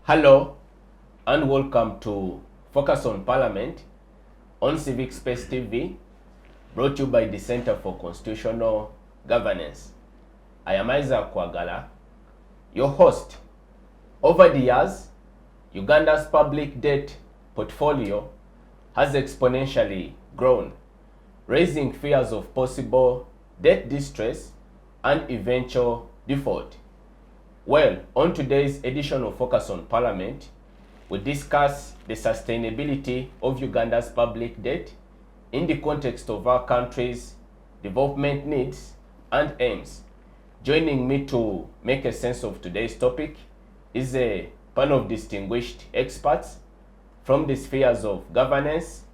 Hello and welcome to Focus on Parliament on Civic Space TV, brought to you by the Center for Constitutional Governance. I am Isaac Kwagala, your host. Over the years, Uganda's public debt portfolio has exponentially grown, raising fears of possible debt distress and eventual default. Well, on today's edition of Focus on Parliament, we discuss the sustainability of Uganda's public debt in the context of our country's development needs and aims. Joining me to make a sense of today's topic is a panel of distinguished experts from the spheres of governance,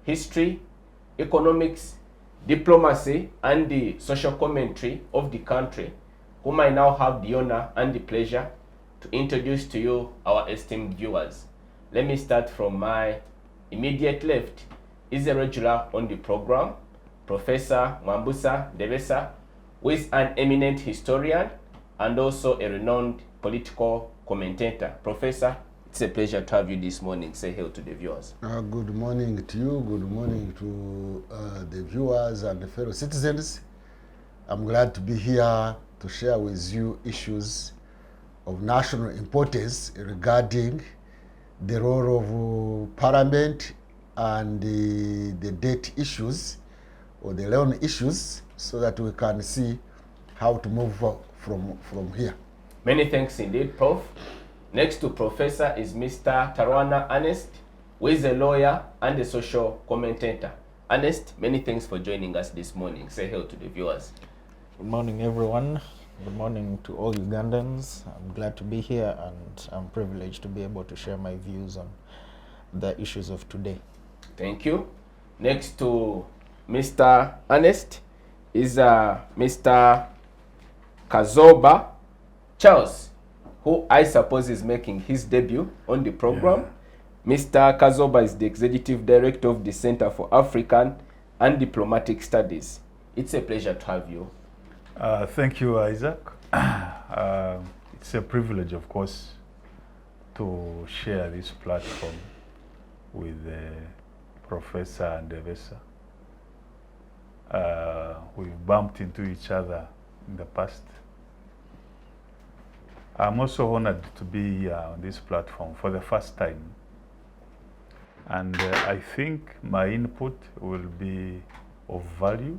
history, economics, diplomacy, and the social commentary of the country, whom I now have the honor and the pleasure to introduce to you, our esteemed viewers. Let me start from my immediate left. Is a regular on the program, Professor Mwambusa Devesa, who is an eminent historian and also a renowned political commentator. Professor, it's a pleasure to have you this morning. Say hello to the viewers. Good morning to you, good morning to the viewers and the fellow citizens. I'm glad to be here to share with you issues of national importance regarding the role of Parliament and the debt issues or the loan issues, so that we can see how to move from here. Many thanks indeed, Prof. Next to Professor is Mr. Tarwana Ernest, who is a lawyer and a social commentator. Ernest, many thanks for joining us this morning. Say hello to the viewers. Good morning, everyone. Good morning to all Ugandans. I'm glad to be here and I'm privileged to be able to share my views on the issues of today. Thank you. Next to Mr. Ernest is Mr. Kazoba Charles, who I suppose is making his debut on the program. Yeah. Mr. Kazoba is the Executive Director of the Center for African and Diplomatic Studies. It's a pleasure to have you. Thank you, Isaac. It's a privilege, of course, to share this platform with Professor Ndevesa. We've bumped into each other in the past. I'm also honored to be on this platform for the first time. And I think my input will be of value.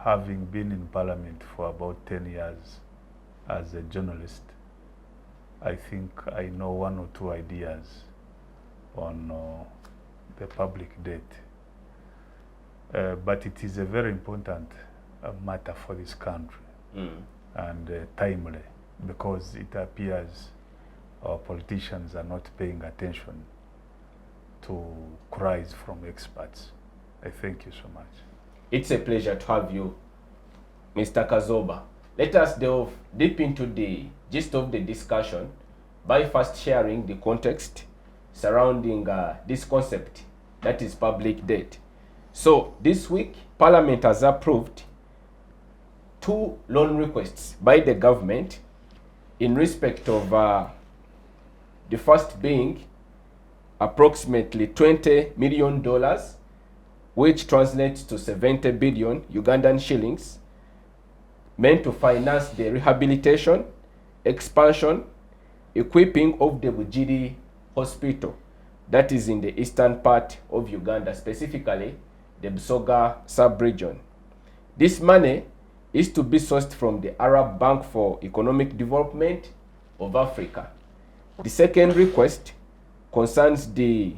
Having been in Parliament for about 10 years as a journalist, I think I know one or two ideas on the public debt. But it is a very important matter for this country and timely, because it appears our politicians are not paying attention to cries from experts. I thank you so much. It's a pleasure to have you, Mr. Kazoba. Let us delve deep into the gist of the discussion by first sharing the context surrounding this concept, that is public debt. So this week, Parliament has approved 2 loan requests by the government in respect of the first being approximately $20 million, which translates to 70 billion Ugandan shillings, meant to finance the rehabilitation, expansion, equipping of the Bugiri Hospital, that is in the eastern part of Uganda, specifically the Busoga sub-region. This money is to be sourced from the Arab Bank for Economic Development of Africa. The second request concerns the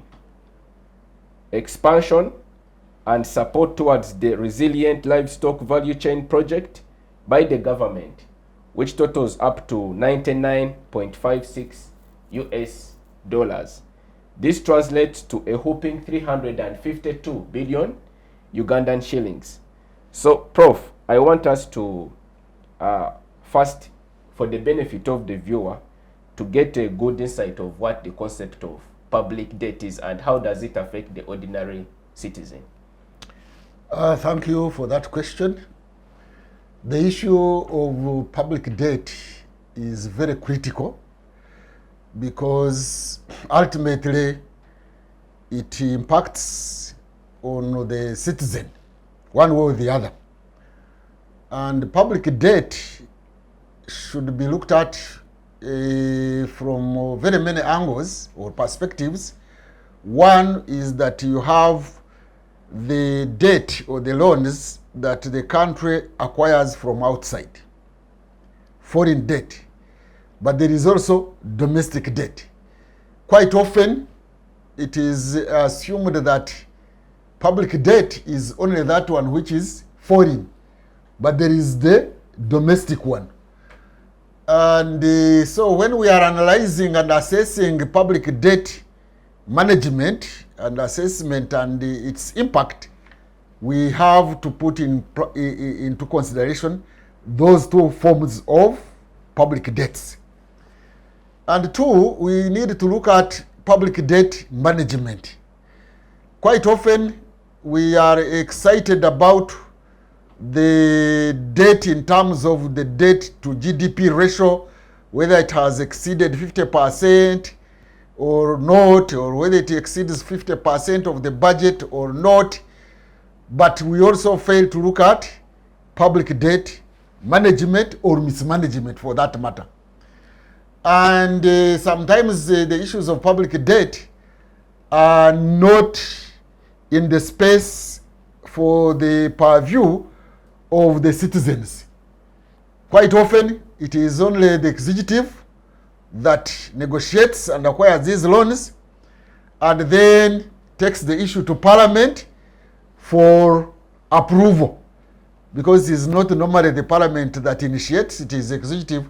expansion and support towards the resilient livestock value chain project by the government, which totals up to $99.56 US. This translates to a whopping 352 billion Ugandan shillings. So, Prof, I want us to first, for the benefit of the viewer, to get a good insight of what the concept of public debt is and how does it affect the ordinary citizen. Thank you for that question. The issue of public debt is very critical because ultimately it impacts on the citizen, one way or the other. And public debt should be looked at from very many angles or perspectives. One is that you have the debt or the loans that the country acquires from outside, foreign debt, but there is also domestic debt. Quite often it is assumed that public debt is only that one which is foreign, but there is the domestic one. And so when we are analyzing and assessing public debt management and assessment and its impact, we have to put into consideration those two forms of public debts. And two, we need to look at public debt management. Quite often we are excited about the debt in terms of the debt to GDP ratio, whether it has exceeded 50% or not, or whether it exceeds 50% of the budget or not. But we also fail to look at public debt management or mismanagement for that matter. And sometimes the issues of public debt are not in the space for the purview of the citizens. Quite often it is only the executive that negotiates and acquires these loans and then takes the issue to Parliament for approval, because it is not normally the Parliament that initiates, it is the executive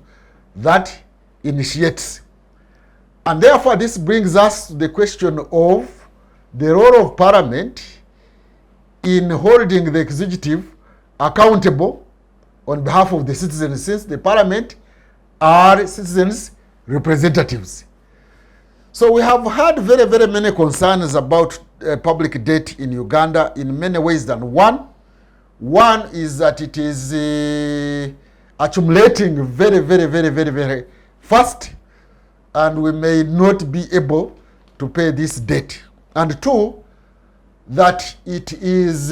that initiates. And therefore this brings us to the question of the role of Parliament in holding the executive accountable on behalf of the citizens, since the Parliament are citizens' representatives. So we have had very, very many concerns about public debt in Uganda in many ways than one. One is that it is accumulating very, very, very, very, very fast, and we may not be able to pay this debt. And two, that it is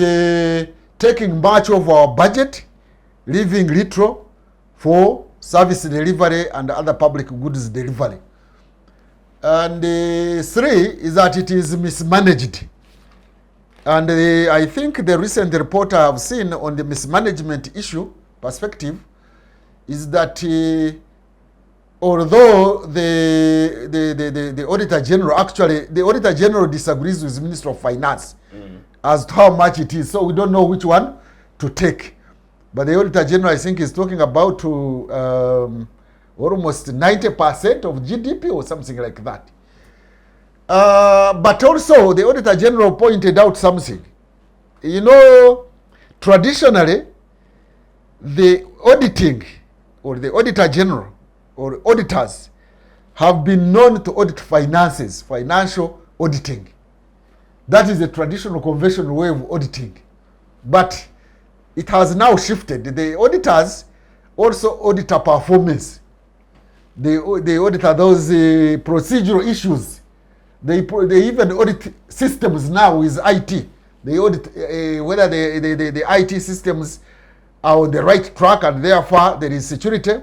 taking much of our budget, leaving little for service delivery and other public goods delivery. And three is that it is mismanaged. And I think the recent report I have seen on the mismanagement issue perspective is that although the Auditor General, actually the Auditor General disagrees with the Minister of Finance as to how much it is, so we don't know which one to take. But the Auditor General, I think, is talking about almost 90% of GDP or something like that. But also the Auditor General pointed out something. You know, traditionally, the auditing or the Auditor General or auditors have been known to audit finances, financial auditing. That is the traditional conventional way of auditing. But it has now shifted. The auditors also audit performance. They audit those procedural issues. They even audit systems now with IT. They audit whether the IT systems are on the right track and therefore there is security.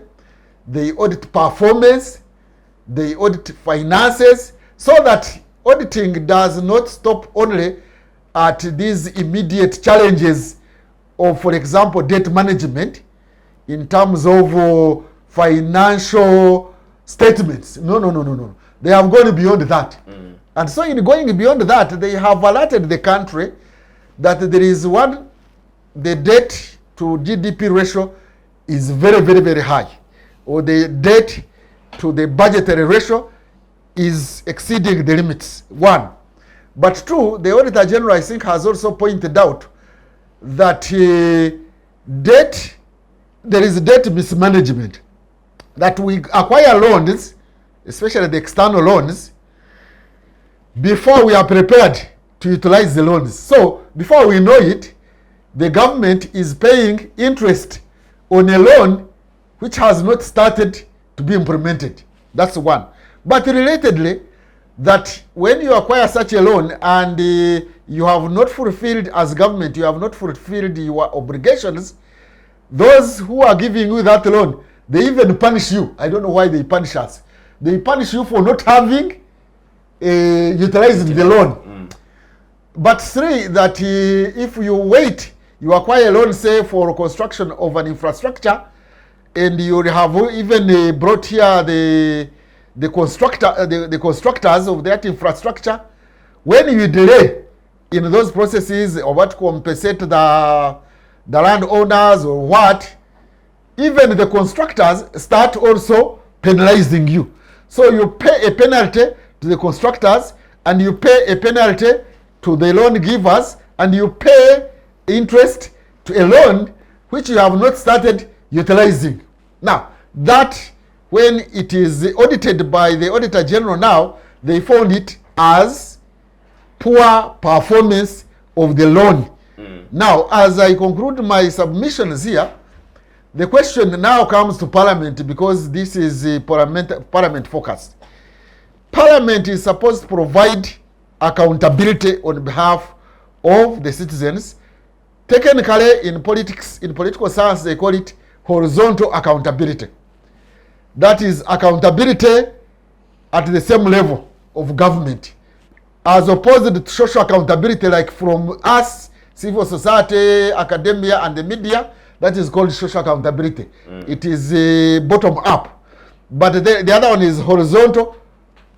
They audit performance. They audit finances, so that auditing does not stop only at these immediate challenges of, for example, debt management in terms of financial statements. No. They have gone beyond that. And so in going beyond that, they have alerted the country that there is the debt to GDP ratio is very, very, very high, or the debt to the budgetary ratio is exceeding the limits, one. But two, the Auditor General, I think, has also pointed out that there is debt mismanagement, that we acquire loans, especially the external loans, before we are prepared to utilize the loans. So before we know it, the government is paying interest on a loan which has not started to be implemented. That's one. But relatedly, that when you acquire such a loan and you have not fulfilled, as government, you have not fulfilled your obligations, those who are giving you that loan, they even punish you. I don't know why they punish us. They punish you for not having utilized the loan. But three, that if you wait, you acquire a loan, say, for construction of an infrastructure, and you have even brought here the constructors of that infrastructure, when you delay in those processes or what compensate the landowners or what, even the constructors start also penalizing you. So you pay a penalty to the constructors, and you pay a penalty to the loan givers, and you pay interest to a loan which you have not started utilizing. Now, that when it is audited by the Auditor General now, they found it as poor performance of the loan. Now, as I conclude my submissions here, the question now comes to Parliament, because this is Parliament focused. Parliament is supposed to provide accountability on behalf of the citizens. Technically, in politics, in political science, they call it horizontal accountability. That is accountability at the same level of government, as opposed to social accountability like from us, civil society, academia, and the media. That is called social accountability. It is bottom up. But the other one is horizontal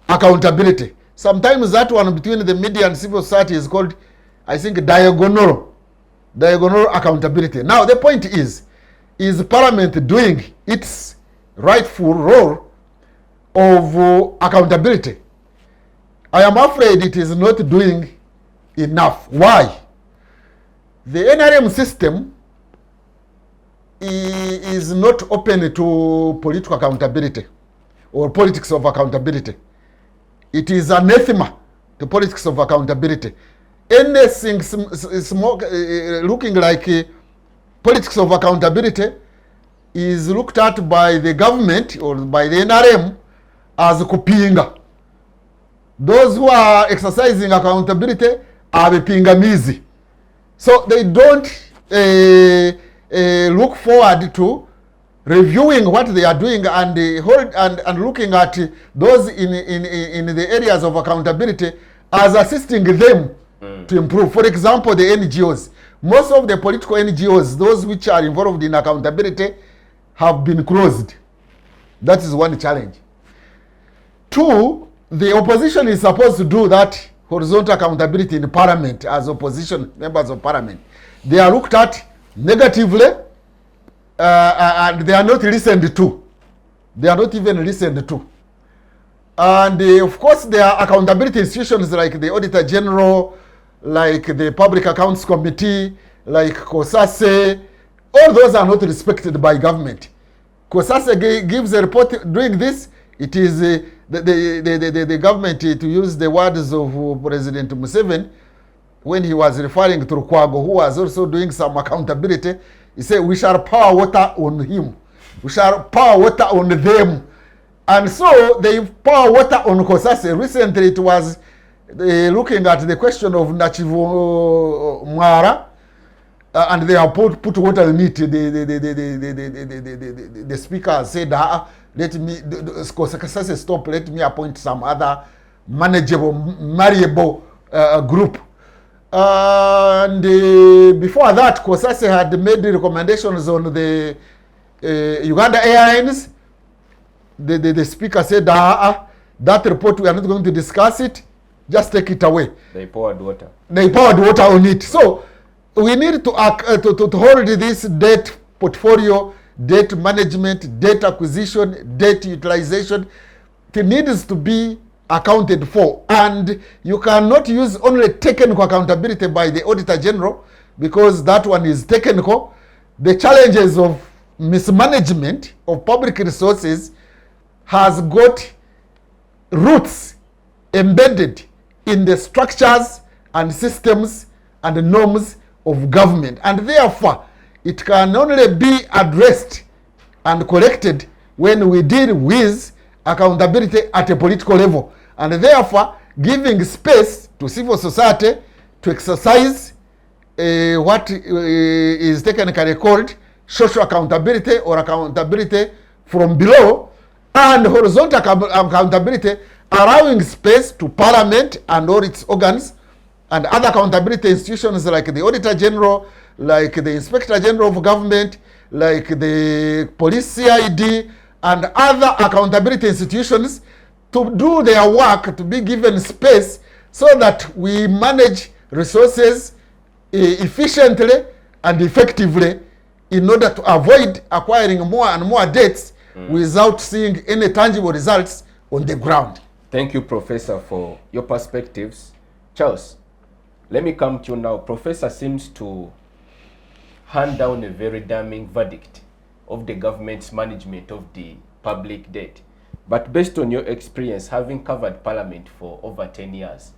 accountability. Sometimes that one between the media and civil society is called, I think, diagonal accountability. Now, the point is Parliament doing its rightful role of accountability? I am afraid it is not doing enough. Why? The NRM system is not open to political accountability or politics of accountability. It is anathema to politics of accountability. Anything small, looking like politics of accountability is looked at by the government or by the NRM as kupinga. Those who are exercising accountability are pingamizi. So they don't look forward to reviewing what they are doing and looking at those in the areas of accountability as assisting them to improve. For example, the NGOs. Most of the political NGOs, those which are involved in accountability, have been closed. That is one challenge. Two, the opposition is supposed to do that horizontal accountability in Parliament as opposition members of Parliament. They are looked at negatively and they are not listened to. They are not even listened to. And of course, there are accountability institutions like the Auditor General, like the Public Accounts Committee, like COSASE. All those are not respected by government. COSASE gives a report doing this. It is the government, to use the words of President Museveni, when he was referring to Rukwago, who was also doing some accountability, he said, we shall pour water on him. We shall pour water on them. And so they pour water on COSASE. Recently it was looking at the question of Nachivo Mwara, and they have put water in it. The speaker said, let me, COSASE stop, let me appoint some other manageable, marriable group. And before that, COSASE had made the recommendations on the Uganda Airlines. The speaker said, that report, we are not going to discuss it, just take it away. They poured water. They poured water on it. So we need to hold this debt portfolio, debt management, debt acquisition, debt utilization. It needs to be accounted for. And you cannot use only technical accountability by the Auditor General, because that one is technical. The challenges of mismanagement of public resources has got roots embedded in the structures and systems and norms of government. And therefore, it can only be addressed and corrected when we deal with accountability at a political level, and therefore giving space to civil society to exercise what is technically called social accountability or accountability from below, and horizontal accountability, allowing space to Parliament and all its organs and other accountability institutions like the Auditor General, like the Inspector General of Government, like the Police CID, and other accountability institutions to do their work, to be given space so that we manage resources efficiently and effectively in order to avoid acquiring more and more debts without seeing any tangible results on the ground. Thank you, Professor, for your perspectives. Charles, let me come to you now. Professor seems to hand down a very damning verdict of the government's management of the public debt. But based on your experience, having covered Parliament for over 10 years,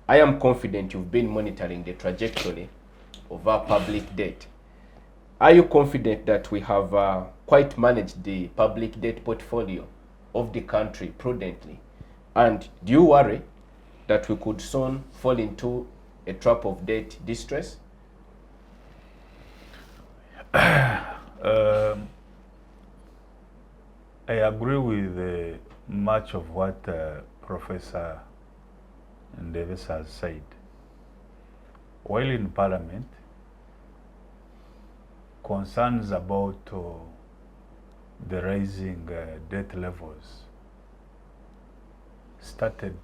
I am confident you've been monitoring the trajectory of our public debt. Are you confident that we have quite managed the public debt portfolio of the country prudently? And do you worry that we could soon fall into a trap of debt distress? I agree with much of what Professor Davis has said. While in Parliament, concerns about the rising debt levels started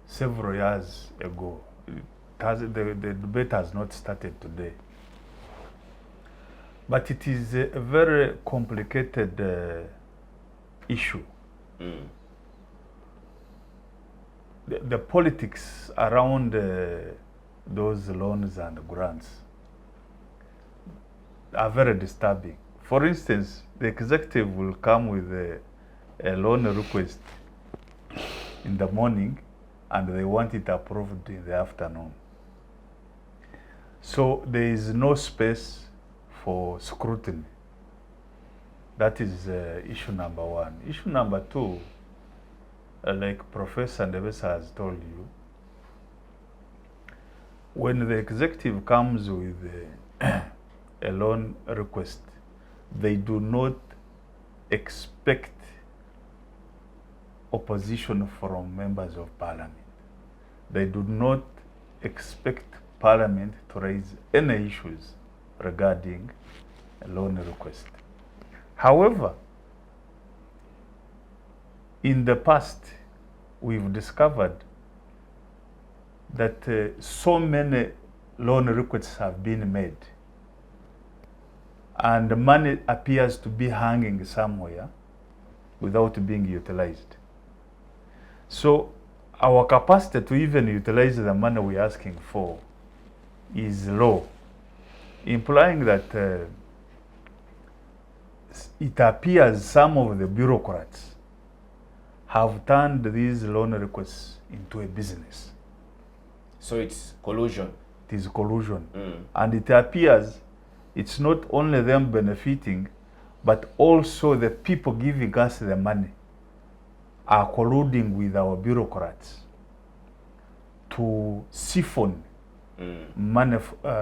several years ago. The debate has not started today. But it is a very complicated issue. The politics around those loans and grants are very disturbing. For instance, the executive will come with a loan request in the morning and they want it approved in the afternoon. So there is no space for scrutiny. That is issue number one. Issue number two, like Professor Davis has told you, when the executive comes with a loan request, they do not expect opposition from members of Parliament. They do not expect Parliament to raise any issues regarding a loan request. However, in the past, we've discovered that so many loan requests have been made and the money appears to be hanging somewhere without being utilized. So our capacity to even utilize the money we're asking for is low, implying that it appears some of the bureaucrats have turned these loan requests into a business. So it's collusion. It is collusion. And it appears it's not only them benefiting, but also the people giving us the money are colluding with our bureaucrats to siphon money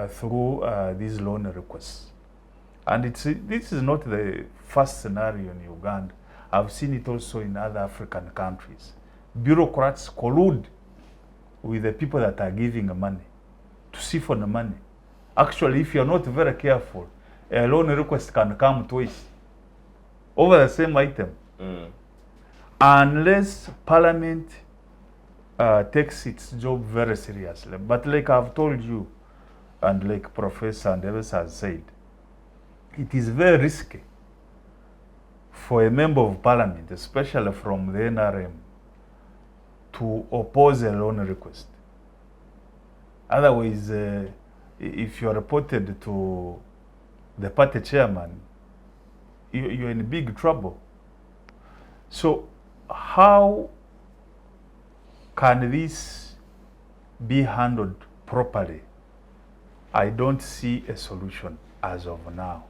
through these loan requests. And this is not the first scenario in Uganda. I've seen it also in other African countries. Bureaucrats collude with the people that are giving money to siphon the money. Actually, if you're not very careful, a loan request can come twice over the same item. Unless Parliament takes its job very seriously. But like I've told you, and like Professor Davis has said, it is very risky for a member of Parliament, especially from the NRM, to oppose a loan request. Otherwise, if you're reported to the party chairman, you're in big trouble. So how can this be handled properly? I don't see a solution as of now.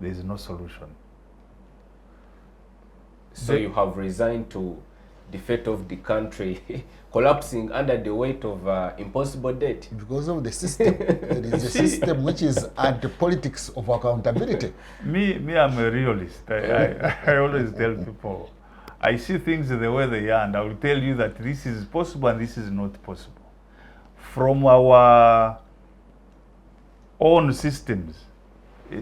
There is no solution. So you have resigned to the fate of the country collapsing under the weight of impossible debt. Because of the system. There is a system which is anti-politics of accountability. Me, I'm a realist. I always tell people, I see things the way they are, and I will tell you that this is possible and this is not possible. From our own systems,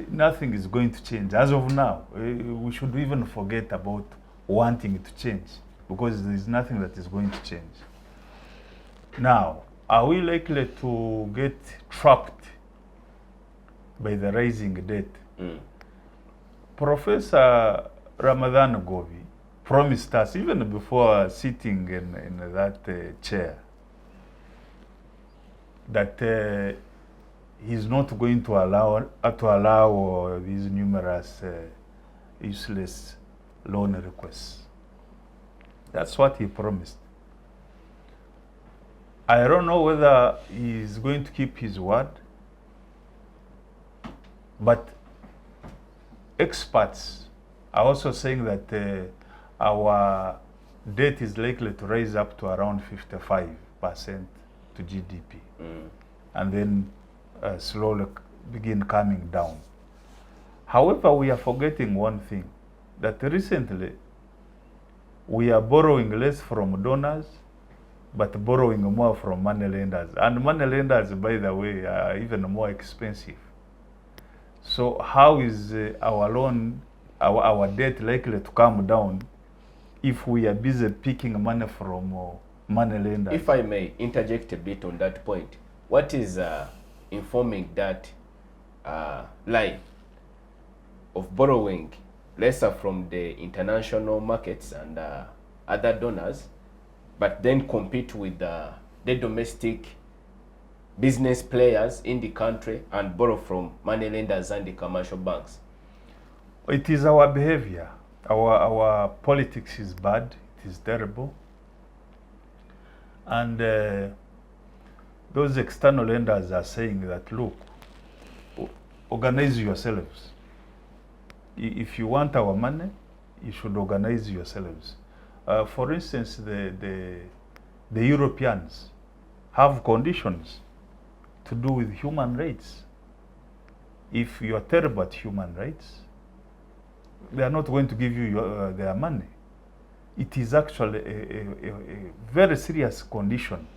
nothing is going to change. As of now, we should even forget about wanting it to change, because there is nothing that is going to change. Now, are we likely to get trapped by the rising debt? Professor Ramadan Govi promised us, even before sitting in that chair, that he's not going to allow these numerous useless loan requests. That's what he promised. I don't know whether he's going to keep his word, but experts are also saying that our debt is likely to rise up to around 55% to GDP, and then slowly begin coming down. However, we are forgetting one thing, that recently we are borrowing less from donors, but borrowing more from money lenders. And money lenders, by the way, are even more expensive. So how is our loan, our debt likely to come down if we are busy picking money from money lenders? If I may interject a bit on that point, what is informing that lie of borrowing lesser from the international markets and other donors, but then compete with the domestic business players in the country and borrow from money lenders and the commercial banks? It is our behavior. Our politics is bad. It is terrible. And those external lenders are saying that, look, organize yourselves. If you want our money, you should organize yourselves. For instance, the Europeans have conditions to do with human rights. If you are terrible at human rights, they are not going to give you their money. It is actually a very serious condition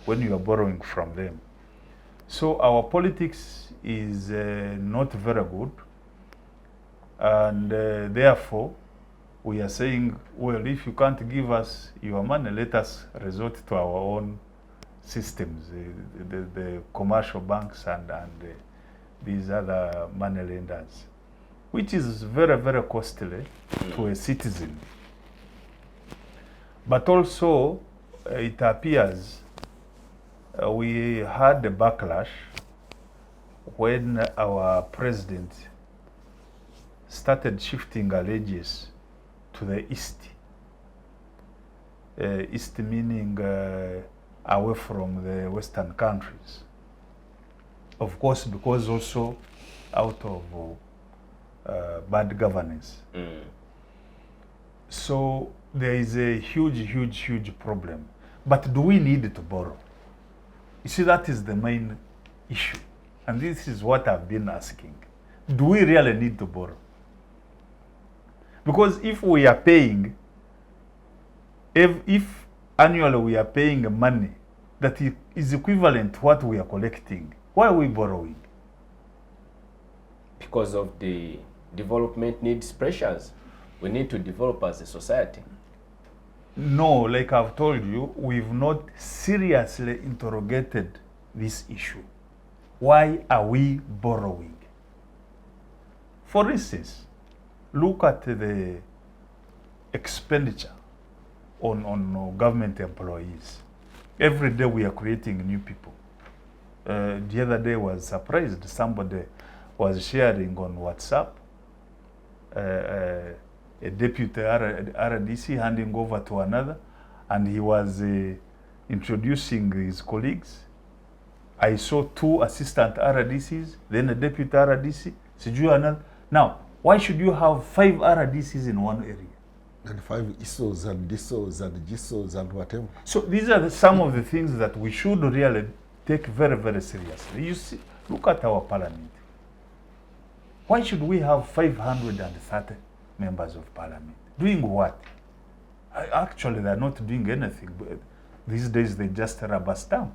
when you are borrowing from them. So our politics is not very good, and therefore we are saying, well, if you can't give us your money, let us resort to our own systems, the commercial banks and these other money lenders, which is very, very costly to a citizen. But also, it appears we had a backlash when our president started shifting allegiance to the East. East meaning away from the Western countries. Of course, because also out of bad governance. So there is a huge problem. But do we need to borrow? You see, that is the main issue. And this is what I've been asking. Do we really need to borrow? Because if we are paying, if annually we are paying money that is equivalent to what we are collecting, why are we borrowing? Because of the development needs pressures. We need to develop as a society. No, like I've told you, we've not seriously interrogated this issue. Why are we borrowing? For instance, look at the expenditure on government employees. Every day we are creating new people. The other day I was surprised. Somebody was sharing on WhatsApp a deputy RDC handing over to another, and he was introducing his colleagues. I saw 2 assistant RDCs, then a deputy RDC, another. Now, why should you have 5 RDCs in one area? and 5 ISOs and DISOs and GISOs and whatever. So these are some of the things that we should really take very, very seriously. You see, look at our parliament. Why should we have 530 members of parliament? Doing what? Actually, they're not doing anything. But these days, they just rubber stamp.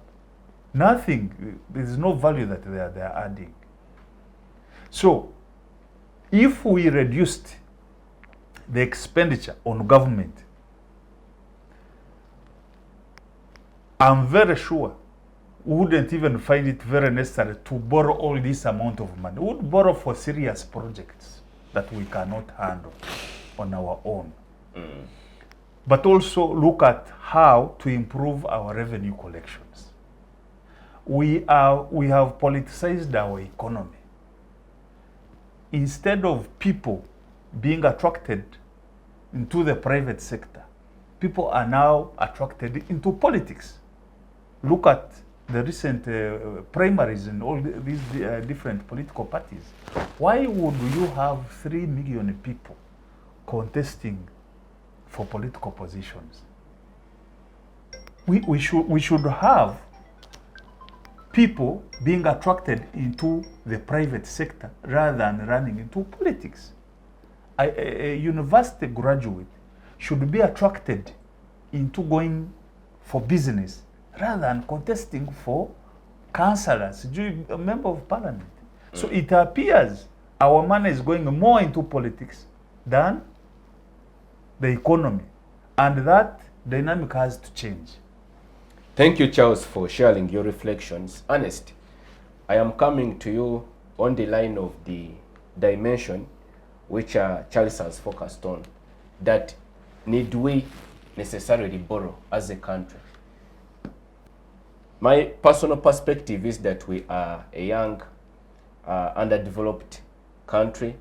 Nothing. There's no value that they're adding. So, if we reduced the expenditure on government, I'm very sure we wouldn't even find it very necessary to borrow all this amount of money. We would borrow for serious projects that we cannot handle on our own. But also look at how to improve our revenue collections. We have politicized our economy. Instead of people being attracted into the private sector, people are now attracted into politics. Look at the recent primaries in all these different political parties. Why would you have 3 million people contesting for political positions? We should have people being attracted into the private sector rather than running into politics. A university graduate should be attracted into going for business rather than contesting for councillors, a member of parliament. So it appears our money is going more into politics than the economy, and that dynamic has to change. Thank you, Charles, for sharing your reflections. Ernest, I am coming to you on the line of the dimension which Charles has focused on, that need we necessarily borrow as a country? My personal perspective is that we are a young, underdeveloped country,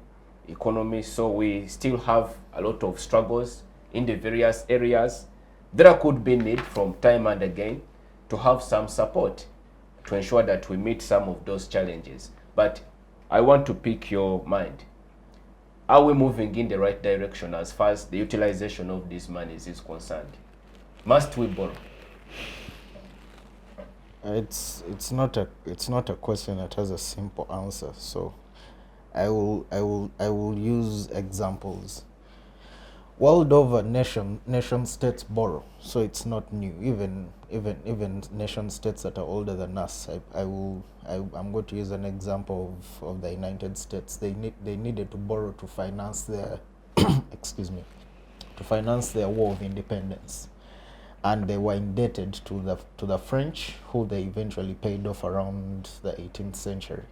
economy, so we still have a lot of struggles in the various areas. There could be need from time and again to have some support to ensure that we meet some of those challenges. But I want to pick your mind. Are we moving in the right direction as far as the utilization of these monies is concerned? Must we borrow? It's not a question that has a simple answer. So I will use examples. World over, nation states borrow, so it's not new. Even nation states that are older than us. I'm going to use an example of the United States. They needed to borrow to finance their excuse me, to finance their war of independence, and they were indebted to the French, who they eventually paid off around the 18th century.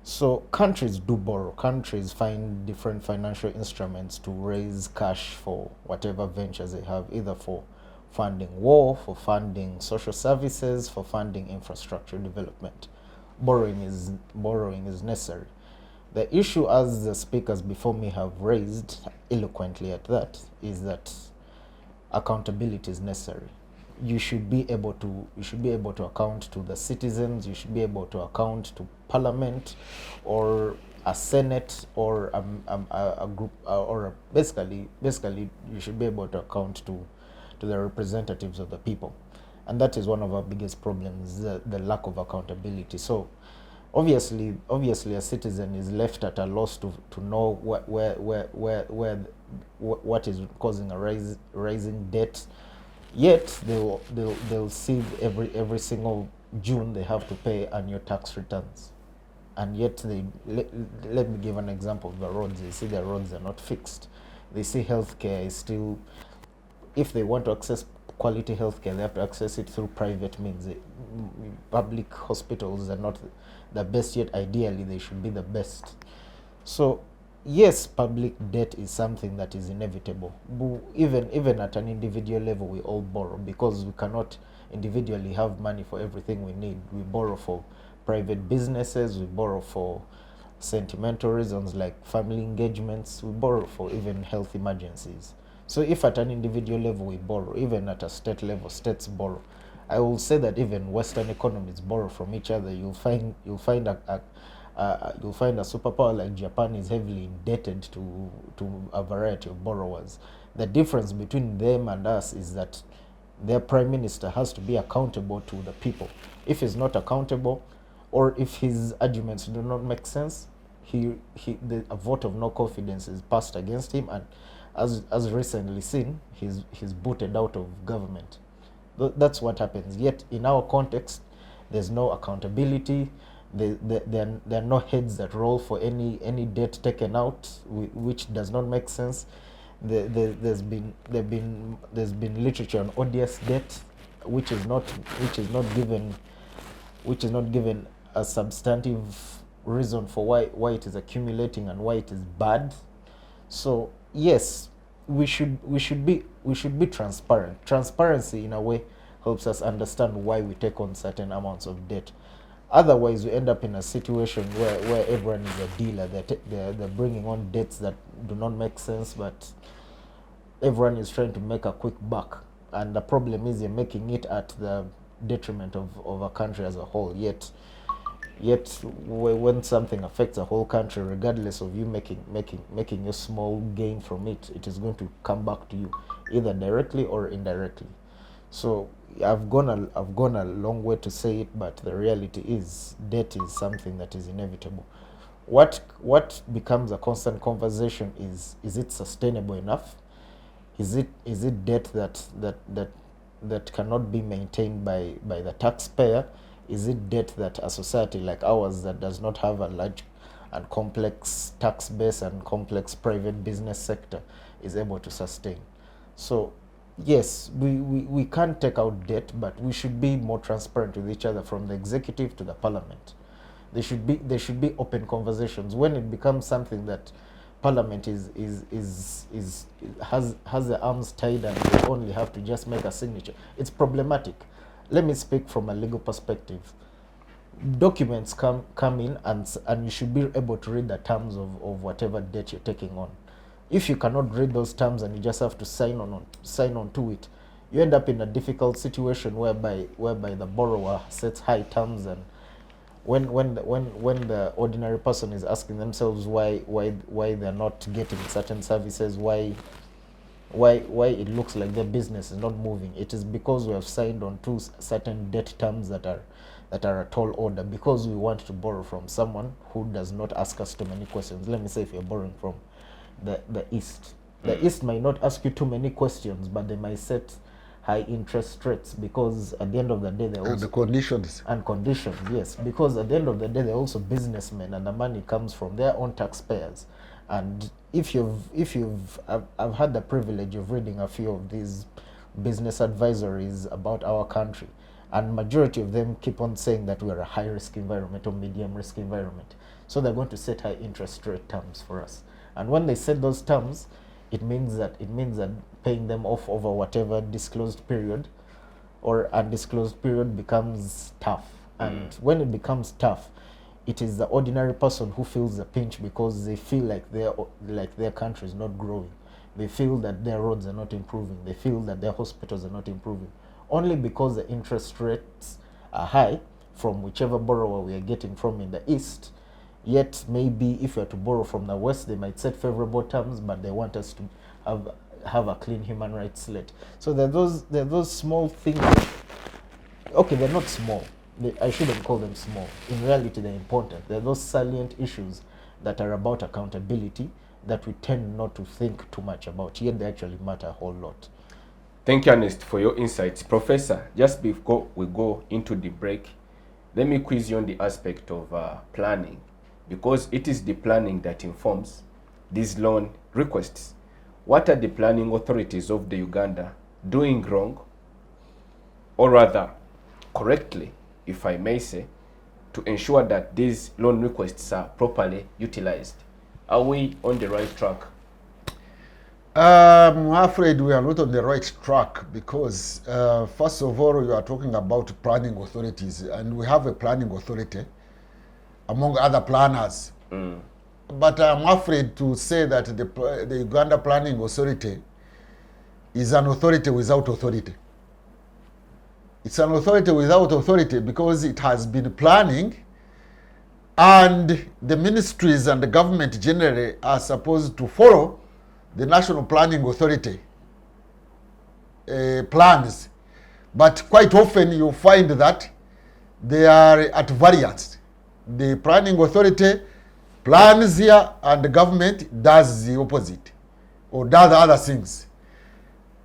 So countries do borrow. Countries find different financial instruments to raise cash for whatever ventures they have, either for funding war, for funding social services, for funding infrastructure development. Borrowing is necessary. The issue, as the speakers before me have raised eloquently at that, is that accountability is necessary. You should be able to account to the citizens. You should be able to account to Parliament, or a Senate, or a group, basically you should be able to account to the representatives of the people, and that is one of our biggest problems: the lack of accountability. So obviously a citizen is left at a loss to know what is causing a rising debt. Yet they'll see every single June they have to pay annual tax returns, and yet let me give an example of the roads. They see the roads are not fixed. They see healthcare is still, if they want to access quality healthcare, they have to access it through private means. Public hospitals are not the best, yet ideally they should be the best. So yes, public debt is something that is inevitable. Even at an individual level, we all borrow, because we cannot individually have money for everything we need. We borrow for private businesses, we borrow for sentimental reasons like family engagements, we borrow for even health emergencies. So if at an individual level we borrow, even at a state level, states borrow. I will say that even Western economies borrow from each other. You'll find a superpower like Japan is heavily indebted to a variety of borrowers. The difference between them and us is that their prime minister has to be accountable to the people. If he's not accountable, or if his arguments do not make sense, a vote of no confidence is passed against him, and as recently seen, he's booted out of government. That's what happens. Yet in our context, there's no accountability. There are no heads that roll for any debt taken out, which does not make sense. There's been literature on odious debt, which is not given a substantive reason for why it is accumulating and why it is bad. So yes, we should be transparent. Transparency in a way helps us understand why we take on certain amounts of debt. Otherwise, we end up in a situation where everyone is a dealer. They're bringing on debts that do not make sense, but everyone is trying to make a quick buck. And the problem is you're making it at the detriment of a country as a whole. Yet when something affects a whole country, regardless of you making a small gain from it, it is going to come back to you, either directly or indirectly. So I've gone a long way to say it, but the reality is debt is something that is inevitable. What becomes a constant conversation is it sustainable enough? Is it debt that cannot be maintained by the taxpayer? Is it debt that a society like ours that does not have a large and complex tax base and complex private business sector is able to sustain? So yes, we can't take out debt, but we should be more transparent with each other, from the executive to the parliament. There should be open conversations. When it becomes something that parliament has the arms tied and they only have to just make a signature, it's problematic. Let me speak from a legal perspective. Documents come in and you should be able to read the terms of whatever debt you're taking on. If you cannot read those terms and you just have to sign on to it, you end up in a difficult situation whereby the borrower sets high terms, and when the ordinary person is asking themselves why they're not getting certain services, why it looks like their business is not moving, it is because we have signed on to certain debt terms that are a tall order, because we want to borrow from someone who does not ask us too many questions. Let me say, if you're borrowing from the East, the East might not ask you too many questions, but they might set high interest rates, because at the end of the day, and the conditions, yes, because at the end of the day, they're also businessmen, and the money comes from their own taxpayers. And I've had the privilege of reading a few of these business advisories about our country, and majority of them keep on saying that we're a high risk environment or medium risk environment. So they're going to set high interest rate terms for us. And when they set those terms, it means that paying them off over whatever disclosed period or undisclosed period becomes tough. And when it becomes tough, it is the ordinary person who feels the pinch, because they feel like their country is not growing. They feel that their roads are not improving. They feel that their hospitals are not improving. Only because the interest rates are high from whichever borrower we are getting from in the East. Yet maybe if we are to borrow from the West, they might set favorable terms, but they want us to have a clean human rights slate. So there are those small things. Okay, they're not small. I shouldn't call them small. In reality, they're important. There are those salient issues that are about accountability that we tend not to think too much about, yet they actually matter a whole lot. Thank you, Ernest, for your insights. Professor, just before we go into the break, let me quiz you on the aspect of planning, because it is the planning that informs these loan requests. What are the planning authorities of the Uganda doing wrong, or rather correctly, if I may say, to ensure that these loan requests are properly utilized? Are we on the right track? I'm afraid we are not on the right track, because first of all, you are talking about planning authorities, and we have a planning authority among other planners. But I'm afraid to say that the Uganda Planning Authority is an authority without authority. It's an authority without authority because it has been planning, and the ministries and the government generally are supposed to follow the National Planning Authority plans, but quite often you find that they are at variance. The Planning Authority plans here and the government does the opposite or does other things.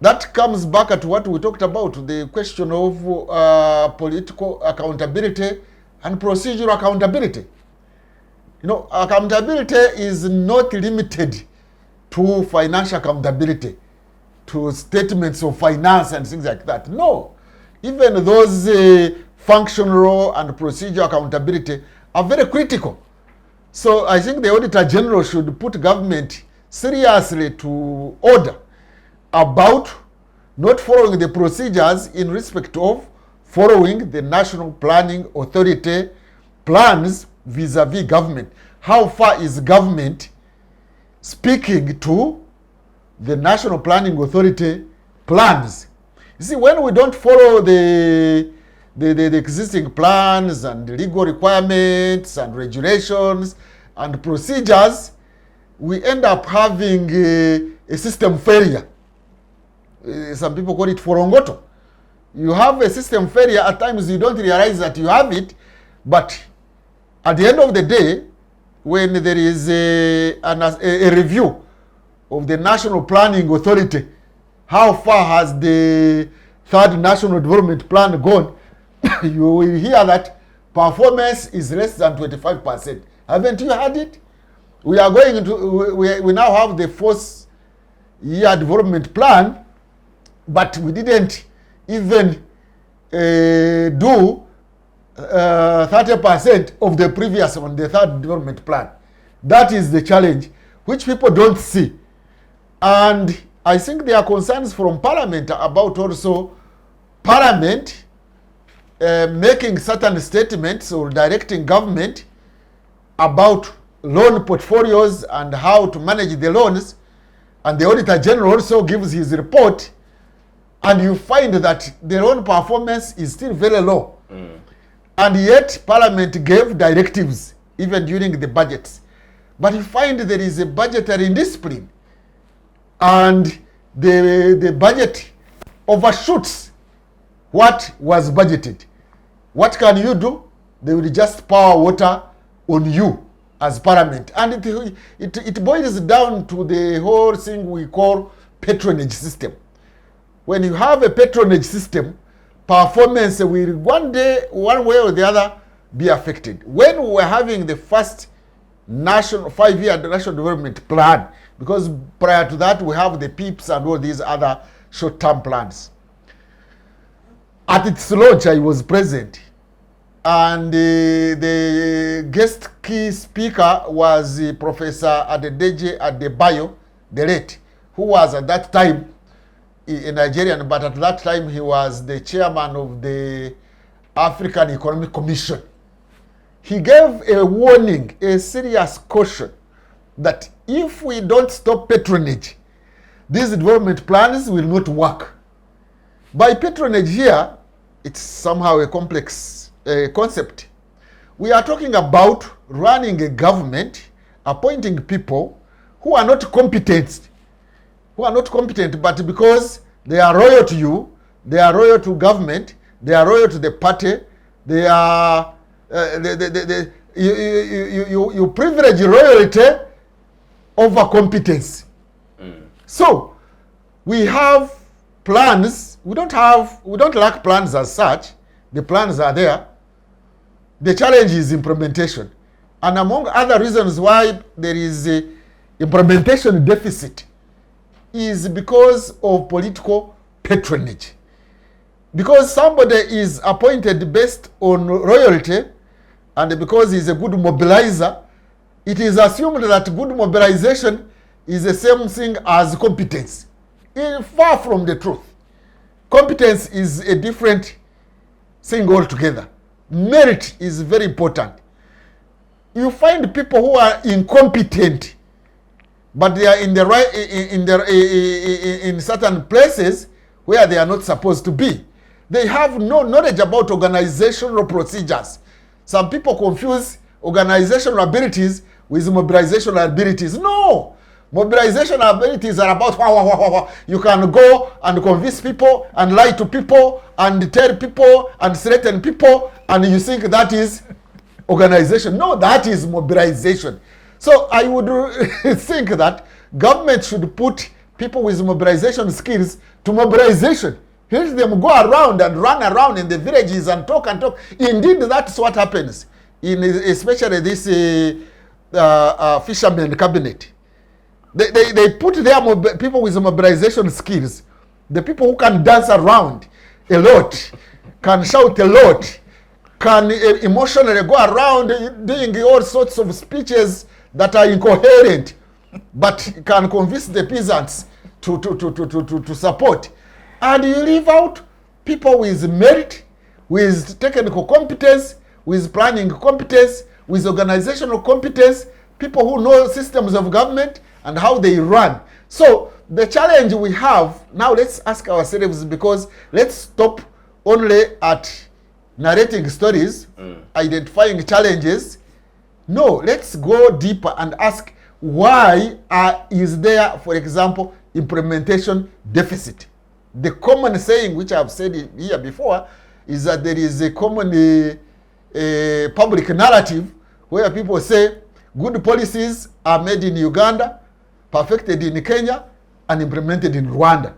That comes back at what we talked about, the question of political accountability and procedural accountability. You know, accountability is not limited to financial accountability, to statements of finance and things like that. No, even those functional and procedural accountability are very critical. So I think the Auditor General should put government seriously to order about not following the procedures in respect of following the National Planning Authority plans vis-a-vis government. How far is government speaking to the National Planning Authority plans? You see, when we don't follow the existing plans and legal requirements and regulations and procedures, we end up having a system failure. Some people call it forongoto. You have a system failure. At times you don't realize that you have it, but at the end of the day, when there is a review of the National Planning Authority, how far has the third National Development Plan gone, you will hear that performance is less than 25%. Haven't you heard it? We are going into, we now have the fourth year development plan, but we didn't even do 30% of the previous one, the third development plan. That is the challenge, which people don't see. And I think there are concerns from Parliament about also Parliament making certain statements or directing government about loan portfolios and how to manage the loans. And the Auditor General also gives his report, and you find that the loan performance is still very low. And yet Parliament gave directives even during the budgets. But you find there is a budgetary indiscipline, and the budget overshoots what was budgeted. What can you do? They will just pour water on you as Parliament. And it boils down to the whole thing we call patronage system. When you have a patronage system, performance will one day, one way or the other, be affected. When we were having the first national 5-year national development plan, because prior to that we have the PIPs and all these other short-term plans. At its launch, I was present, and the guest key speaker was Professor Adedeji Adebayo, the late, who was at that time a Nigerian, but at that time he was the chairman of the African Economic Commission. He gave a warning, a serious caution, that if we don't stop patronage, these development plans will not work. By patronage here, it's somehow a complex concept. We are talking about running a government, appointing people who are not competent, but because they are loyal to you, they are loyal to government, they are loyal to the party, they are you privilege loyalty over competence. So we have plans. We don't lack plans as such. The plans are there. The challenge is implementation. And among other reasons why there is a implementation deficit is because of political patronage. Because somebody is appointed based on loyalty, and because he's a good mobilizer, it is assumed that good mobilization is the same thing as competence. Far from the truth. Competence is a different thing altogether. Merit is very important. You find people who are incompetent, but they are in the right in certain places where they are not supposed to be. They have no knowledge about organizational procedures. Some people confuse organizational abilities with mobilizational abilities. No! Mobilization abilities are about you can go and convince people and lie to people and tell people and threaten people, and you think that is organization. No, that is mobilization. So I would think that government should put people with mobilization skills to mobilization. Let them go around and run around in the villages and talk and talk. Indeed, that's what happens in especially this fishermen cabinet. They put their people with mobilization skills, the people who can dance around a lot, can shout a lot, can emotionally go around doing all sorts of speeches that are incoherent, but can convince the peasants to support. And you leave out people with merit, with technical competence, with planning competence, with organizational competence, people who know systems of government and how they run. So the challenge we have, now let's ask ourselves, because let's stop only at narrating stories, identifying challenges. No, let's go deeper and ask why is there, for example, implementation deficit. The common saying, which I've said here before, is that there is a common public narrative where people say good policies are made in Uganda, perfected in Kenya, and implemented in Rwanda.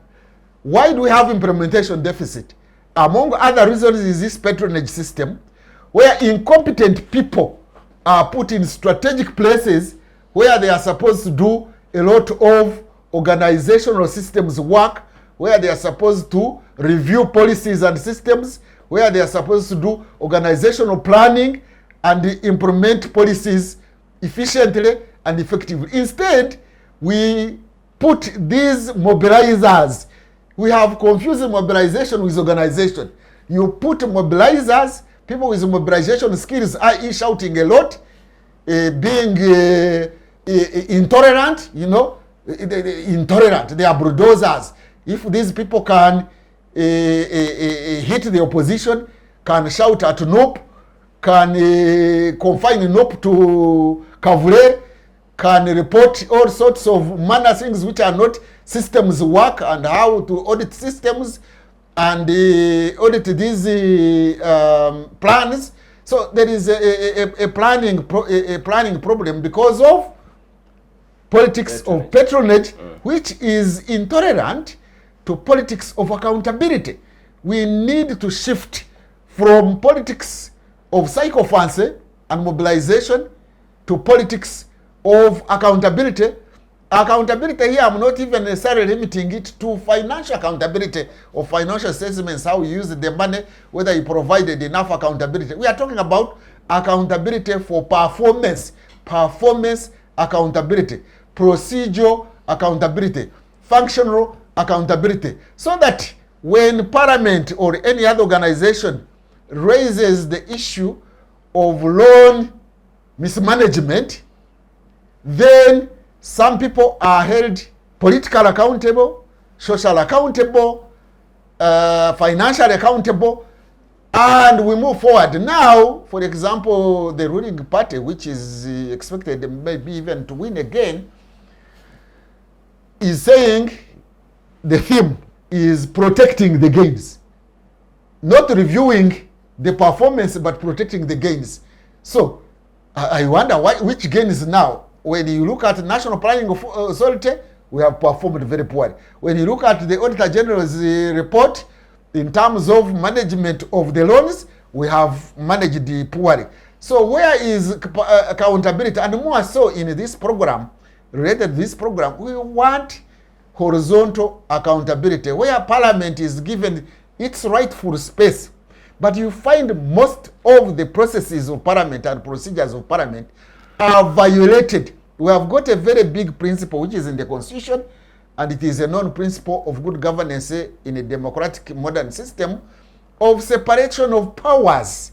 Why do we have implementation deficit? Among other reasons is this patronage system, where incompetent people are put in strategic places where they are supposed to do a lot of organizational systems work, where they are supposed to review policies and systems, where they are supposed to do organizational planning and implement policies efficiently and effectively. Instead, we put these mobilizers. We have confused mobilization with organization. You put mobilizers, people with mobilization skills, i.e. shouting a lot, being intolerant, intolerant. They are bulldozers. If these people can hit the opposition, can shout at NOP, can confine NOP to Kavule, can report all sorts of manner things which are not systems work, and how to audit systems and audit these plans. So there is a planning problem because of politics of patronage, which is intolerant to politics of accountability. We need to shift from politics of sycophancy and mobilization to politics of accountability. Accountability here, I'm not even necessarily limiting it to financial accountability or financial statements, how you use the money, whether you provided enough accountability. We are talking about accountability for performance accountability, procedural accountability, functional accountability, so that when Parliament or any other organization raises the issue of loan mismanagement, then some people are held political accountable, social accountable, financial accountable, and we move forward. Now, for example, the ruling party, which is expected maybe even to win again, is saying the theme is protecting the gains, not reviewing the performance, but protecting the gains. So I wonder which gains now. When you look at National Planning Authority, we have performed very poorly. When you look at the Auditor General's report, in terms of management of the loans, we have managed poorly. So where is accountability? And more so in this program, related to this program, we want horizontal accountability, where Parliament is given its rightful space. But you find most of the processes of Parliament and procedures of Parliament are violated. We have got a very big principle which is in the Constitution, and it is a known principle of good governance in a democratic modern system of separation of powers.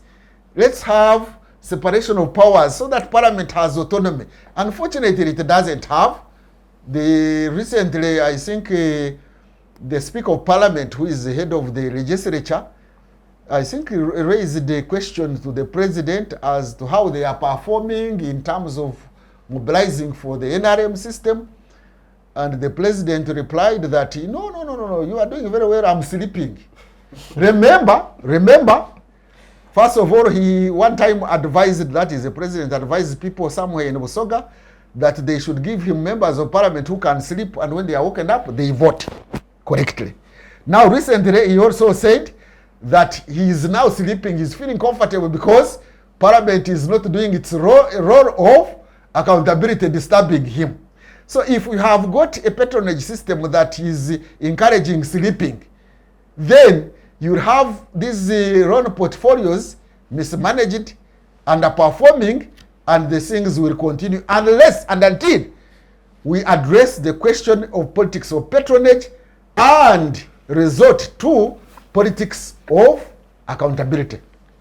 Let's have separation of powers so that Parliament has autonomy. Unfortunately, it doesn't have. Recently, I think the Speaker of Parliament, who is the head of the legislature, I think raised the question to the President as to how they are performing in terms of mobilizing for the NRM system. And the president replied that, no, you are doing very well, I'm sleeping. Remember, first of all, he one time advised, that is the president advised people somewhere in Busoga that they should give him members of parliament who can sleep, and when they are woken up, they vote correctly. Now, recently, he also said that he is now sleeping, he's feeling comfortable because parliament is not doing its role of accountability, disturbing him. So if we have got a patronage system that is encouraging sleeping, then you have these loan portfolios mismanaged, underperforming, and the things will continue unless and until we address the question of politics of patronage and resort to politics of accountability.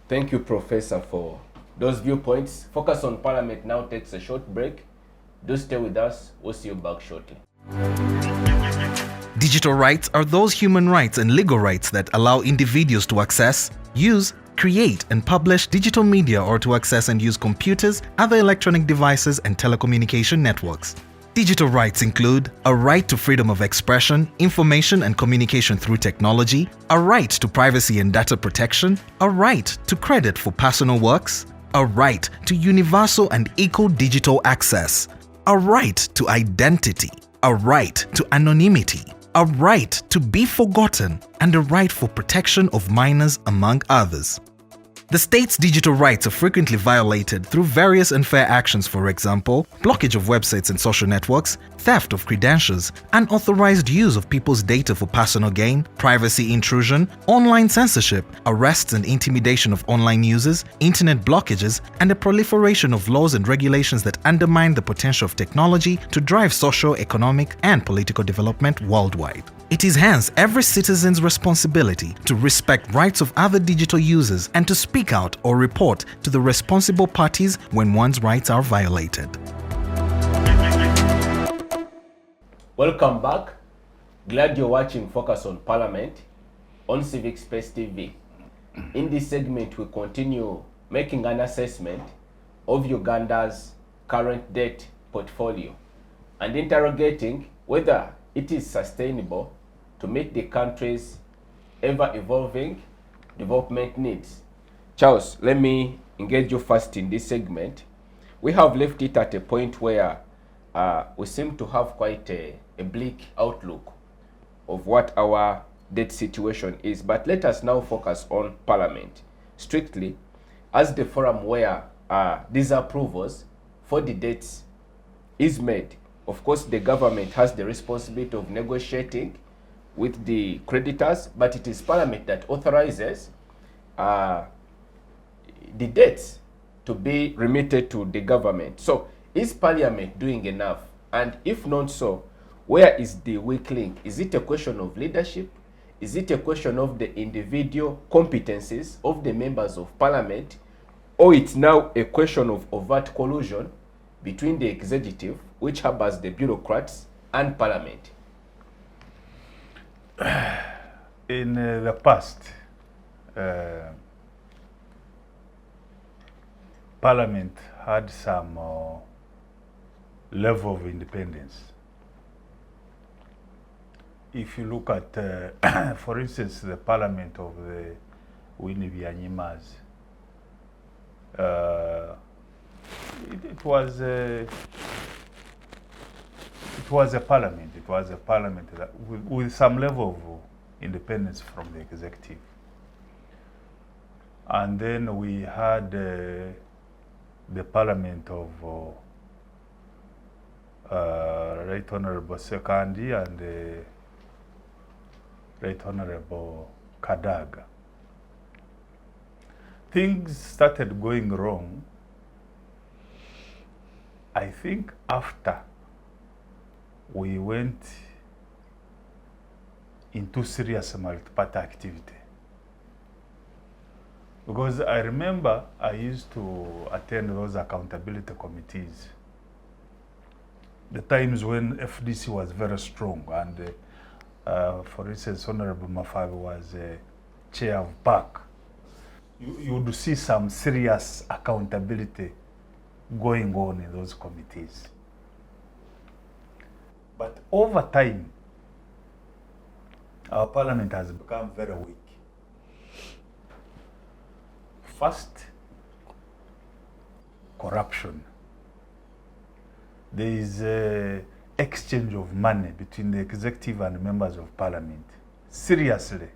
Thank you, Professor, for those viewpoints. Focus on Parliament now takes a short break. Do stay with us. We'll see you back shortly. Digital rights are those human rights and legal rights that allow individuals to access, use, create and publish digital media or to access and use computers, other electronic devices and telecommunication networks. Digital rights include a right to freedom of expression, information and communication through technology, a right to privacy and data protection, a right to credit for personal works, a right to universal and equal digital access, a right to identity, a right to anonymity, a right to be forgotten, and a right for protection of minors, among others. The state's digital rights are frequently violated through various unfair actions, for example, blockage of websites and social networks, theft of credentials, unauthorized use of people's data for personal gain, privacy intrusion, online censorship, arrests and intimidation of online users, internet blockages, and the proliferation of laws and regulations that undermine the potential of technology to drive social, economic, and political development worldwide. It is hence every citizen's responsibility to respect rights of other digital users and to speak out or report to the responsible parties when one's rights are violated. Welcome back. Glad you're watching Focus on Parliament on Civic Space TV. In this segment, we continue making an assessment of Uganda's current debt portfolio and interrogating whether it is sustainable to meet the country's ever-evolving development needs. Charles, let me engage you first in this segment. We have left it at a point where we seem to have quite a bleak outlook of what our debt situation is. But let us now focus on Parliament strictly as the forum where disapprovals for the debts is made. Of course, the government has the responsibility of negotiating with the creditors, but it is Parliament that authorizes the debts to be remitted to the government. So, is Parliament doing enough? And if not so, where is the weak link? Is it a question of leadership? Is it a question of the individual competencies of the members of Parliament? Or it's now a question of overt collusion between the executive, which harbors the bureaucrats, and Parliament? In the past, Parliament had some level of independence. If you look at, for instance, the Parliament of the Winnie Byanyimas, it was a parliament. It was a parliament that, with some level of independence from the executive. And then we had the parliament of Right Honorable Sekandi and Right Honorable Kadaga. Things started going wrong, I think, after we went into serious multi-party activity. Because I remember I used to attend those accountability committees, the times when FDC was very strong, and for instance, Honorable Mafabi was chair of PAC. You would see some serious accountability going on in those committees. But over time, our parliament has become very weak. First, corruption. There is a exchange of money between the executive and members of parliament. Seriously.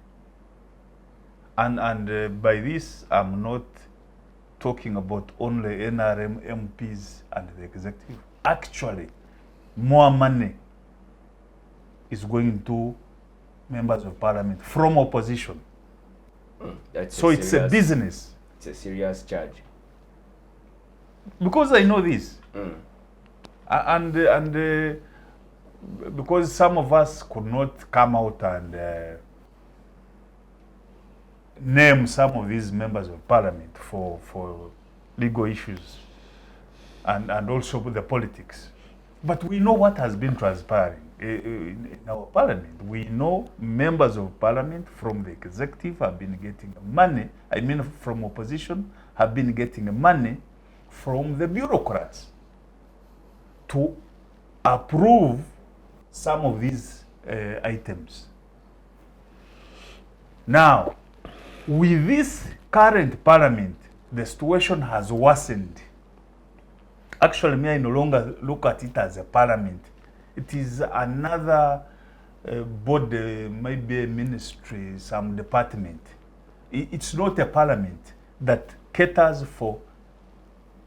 And by this, I'm not talking about only NRM MPs and the executive. Actually, more money is going to members of parliament from opposition. That's It's a business. It's a serious charge. Because I know this. And because some of us could not come out and name some of these members of parliament for legal issues and also with the politics. But we know what has been transpiring in our parliament. We know members of parliament from the executive have been getting money, from opposition have been getting money from the bureaucrats to approve some of these items. Now, with this current parliament, the situation has worsened. Actually, me, I no longer look at it as a parliament. It is another body, maybe a ministry, some department. It's not a parliament that caters for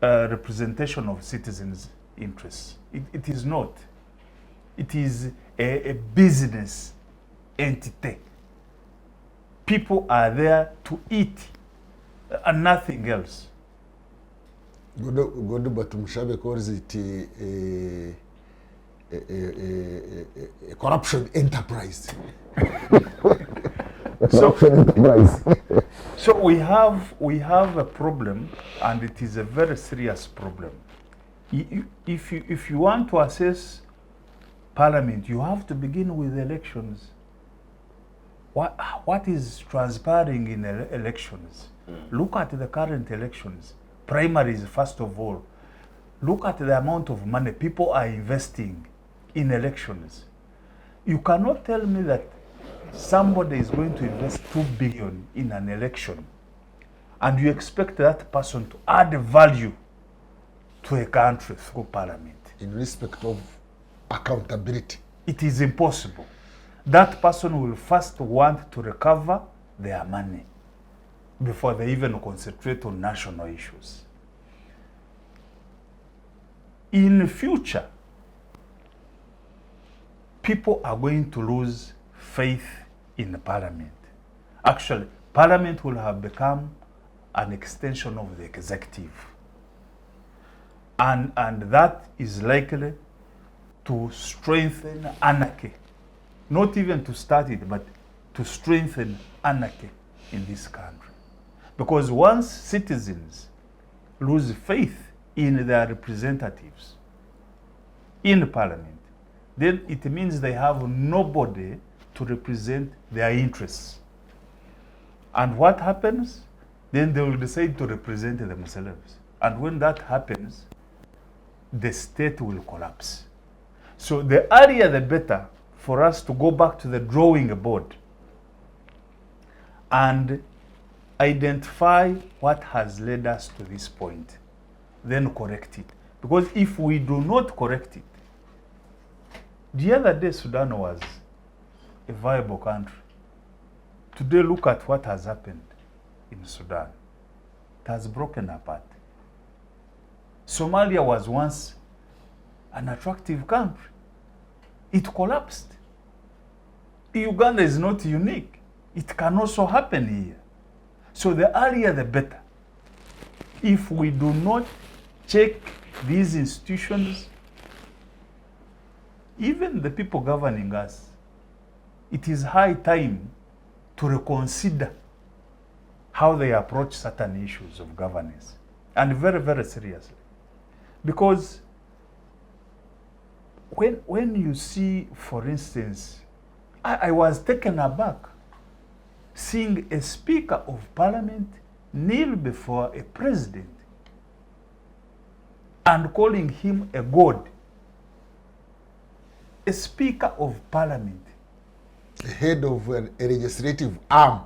representation of citizens' interests. It is not. It is a business entity. People are there to eat and nothing else. Good, but Mushabe calls it a corruption enterprise. So we have a problem, and it is a very serious problem. If you want to assess parliament, you have to begin with elections. What is transpiring in elections? Look at the current elections. Primaries, first of all. Look at the amount of money people are investing in elections. You cannot tell me that somebody is going to invest 2 billion in an election and you expect that person to add value to a country through parliament. In respect of accountability. It is impossible. That person will first want to recover their money before they even concentrate on national issues. In the future, people are going to lose faith in the parliament. Actually, parliament will have become an extension of the executive. And that is likely to strengthen anarchy. Not even to start it, but to strengthen anarchy in this country. Because once citizens lose faith in their representatives in parliament, then it means they have nobody to represent their interests. And what happens? Then they will decide to represent themselves. And when that happens, the state will collapse. So the earlier the better for us to go back to the drawing board and identify what has led us to this point, then correct it. Because if we do not correct it, the other day Sudan was a viable country. Today look at what has happened in Sudan. It has broken apart. Somalia was once an attractive country. It collapsed. Uganda is not unique. It can also happen here. So the earlier the better. If we do not check these institutions, even the people governing us, it is high time to reconsider how they approach certain issues of governance. And very, very seriously. Because when you see, for instance, I was taken aback seeing a speaker of parliament kneel before a president and calling him a god. a Speaker of Parliament, The head of a legislative arm,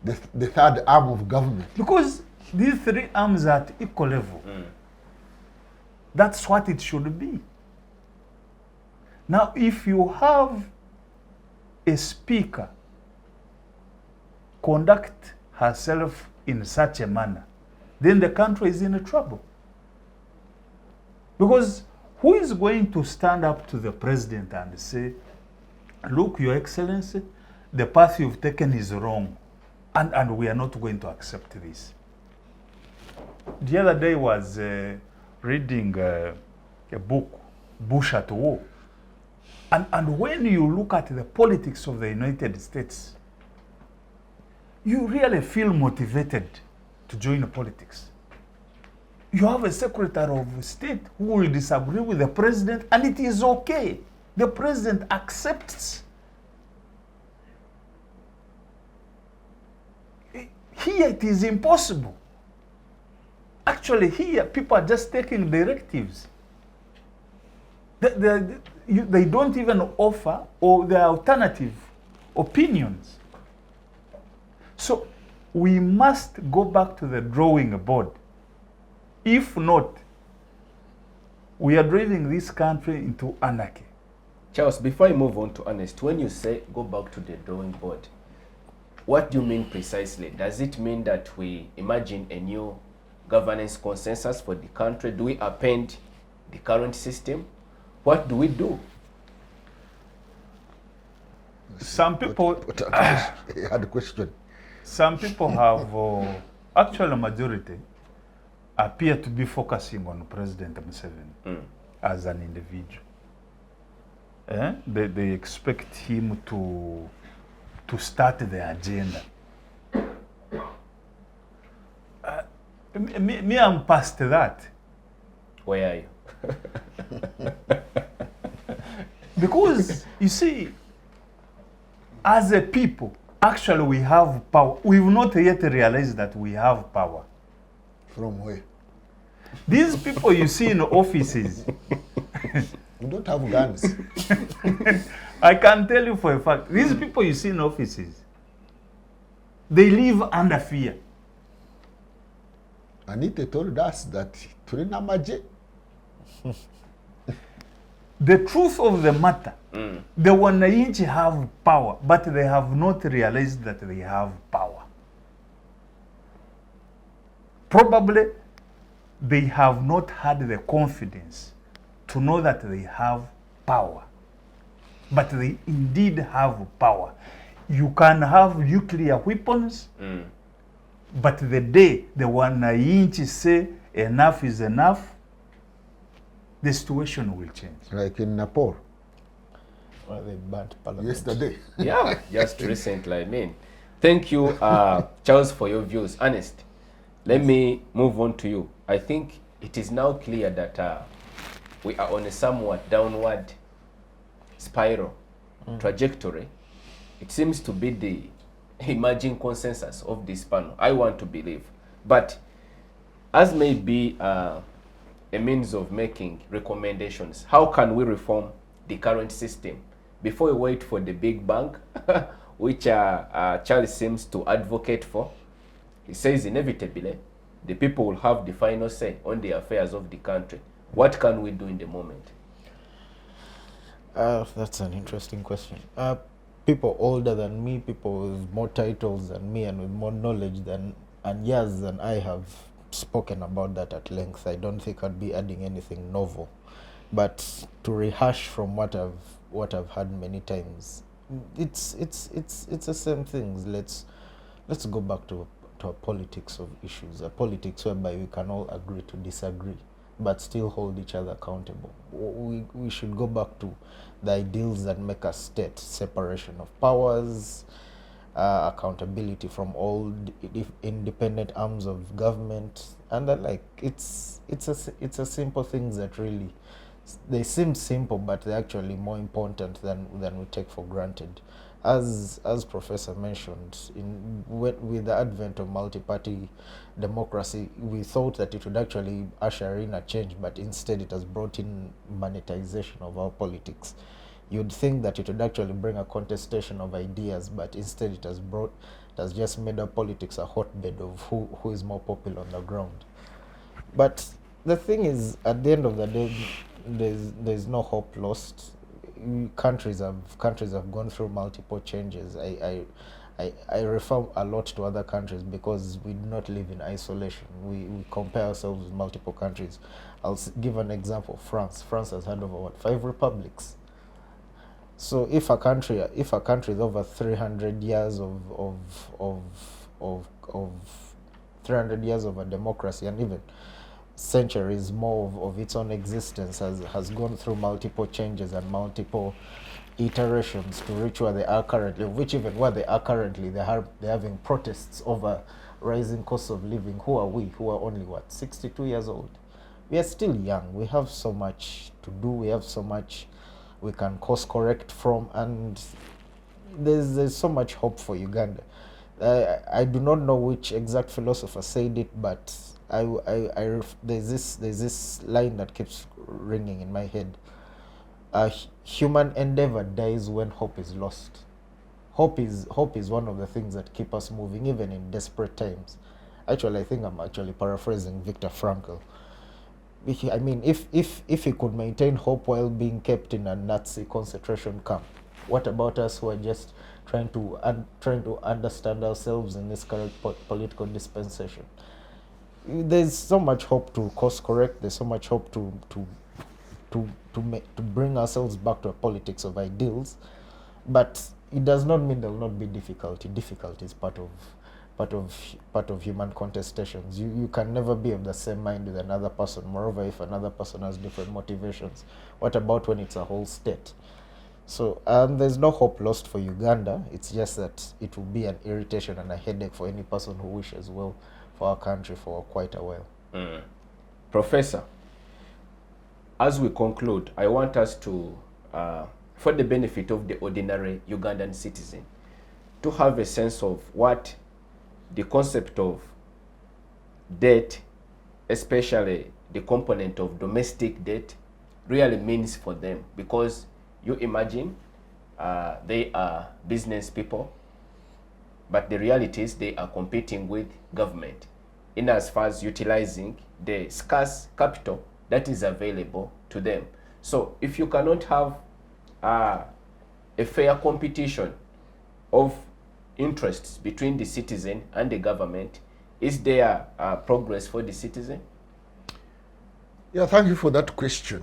the third arm of government. because these three arms are at equal level. That's what it should be. Now, if you have a speaker conduct herself in such a manner, then the country is in trouble. Because who is going to stand up to the president and say, look, Your Excellency, the path you've taken is wrong, and we are not going to accept this? The other day was reading a book, Bush at War. And when you look at the politics of the United States, you really feel motivated to join politics. You have a Secretary of State who will disagree with the president, and it is okay. The president accepts. Here it is impossible. Actually, here people are just taking directives. They don't even offer or the alternative opinions. So we must go back to the drawing board. If not, we are driving this country into anarchy. Charles, before I move on to Ernest, when you say go back to the drawing board, what do you mean precisely? Does it mean that we imagine a new governance consensus for the country? Do we append the current system? What do we do? Some people, I had a question. some people have, actually a majority, appear to be focusing on President Museveni as an individual. They expect him to start the agenda. Me, I'm past that. Where are you? Because, you see, as a people, actually we have power. We've not yet realized that we have power. From where? These people you see in offices, We don't have guns. I can tell you for a fact, these people you see in offices, they live under fear. Anita told us that Turina Maje. The truth of the matter, the Wananchi have power, but they have not realized that they have power. Probably they have not had the confidence to know that they have power. But they indeed have power. You can have nuclear weapons, but the day the Wananchi say enough is enough, the situation will change. Like in Nepal Well, they banned parliament. yesterday. Yeah, just recently, I mean. Thank you, Charles, for your views. Ernest, let me move on to you. I think it is now clear that we are on a somewhat downward spiral trajectory. It seems to be the emerging consensus of this panel. I want to believe. But as may be a means of making recommendations, how can we reform the current system before we wait for the big bang, which Charles seems to advocate for? He says inevitably the people will have the final say on the affairs of the country. What can we do in the moment? That's an interesting question. People older than me, people with more titles than me and with more knowledge and years than I have spoken about that at length. I don't think I'd be adding anything novel. But to rehash from what I've had many times, it's the same things. Let's go back to a politics of issues, a politics whereby we can all agree to disagree, but still hold each other accountable. We should go back to the ideals that make us state: separation of powers, accountability from all independent arms of government, and that, like, it's a simple things that really, they seem simple, but they're actually more important than we take for granted. As Professor mentioned, with the advent of multi-party democracy, we thought that it would actually usher in a change, but instead it has brought in monetization of our politics. you'd think that it would actually bring a contestation of ideas, but instead it has just made up politics a hotbed of who is more popular on the ground. But the thing is, at the end of the day, there's no hope lost. Countries have gone through multiple changes. I refer a lot to other countries because we do not live in isolation. We compare ourselves with multiple countries. I'll give an example. France has had over 5 republics. So if a country is over 300 years of 300 years of a democracy, and even centuries more of its own existence, has gone through multiple changes and multiple iterations to reach where they are currently, which even where they are currently, they're having protests over rising costs of living. Who are we, who are only 62 years old? We are still young. We have so much to do. We have so much we can course correct from, and there's so much hope for Uganda. I do not know which exact philosopher said it, but there's this line that keeps ringing in my head. Human endeavor dies when hope is lost. Hope is one of the things that keep us moving, even in desperate times. Actually, I think I'm actually paraphrasing Viktor Frankl. I mean, if he could maintain hope while being kept in a Nazi concentration camp, what about us who are just trying to understand ourselves in this current political dispensation? There's so much hope to course correct. There's so much hope to bring ourselves back to a politics of ideals, but it does not mean there will not be difficulty. Difficulty is part of human contestations. You can never be of the same mind with another person. Moreover, if another person has different motivations, what about when it's a whole state? So there's no hope lost for Uganda. It's just that it will be an irritation and a headache for any person who wishes well for our country for quite a while. Professor, as we conclude, I want us to, for the benefit of the ordinary Ugandan citizen, to have a sense of what the concept of debt, especially the component of domestic debt, really means for them. Because you imagine they are business people, but the reality is they are competing with government in as far as utilizing the scarce capital that is available to them. So if you cannot have a fair competition of interests between the citizen and the government, is there progress for the citizen? Yeah, thank you for that question.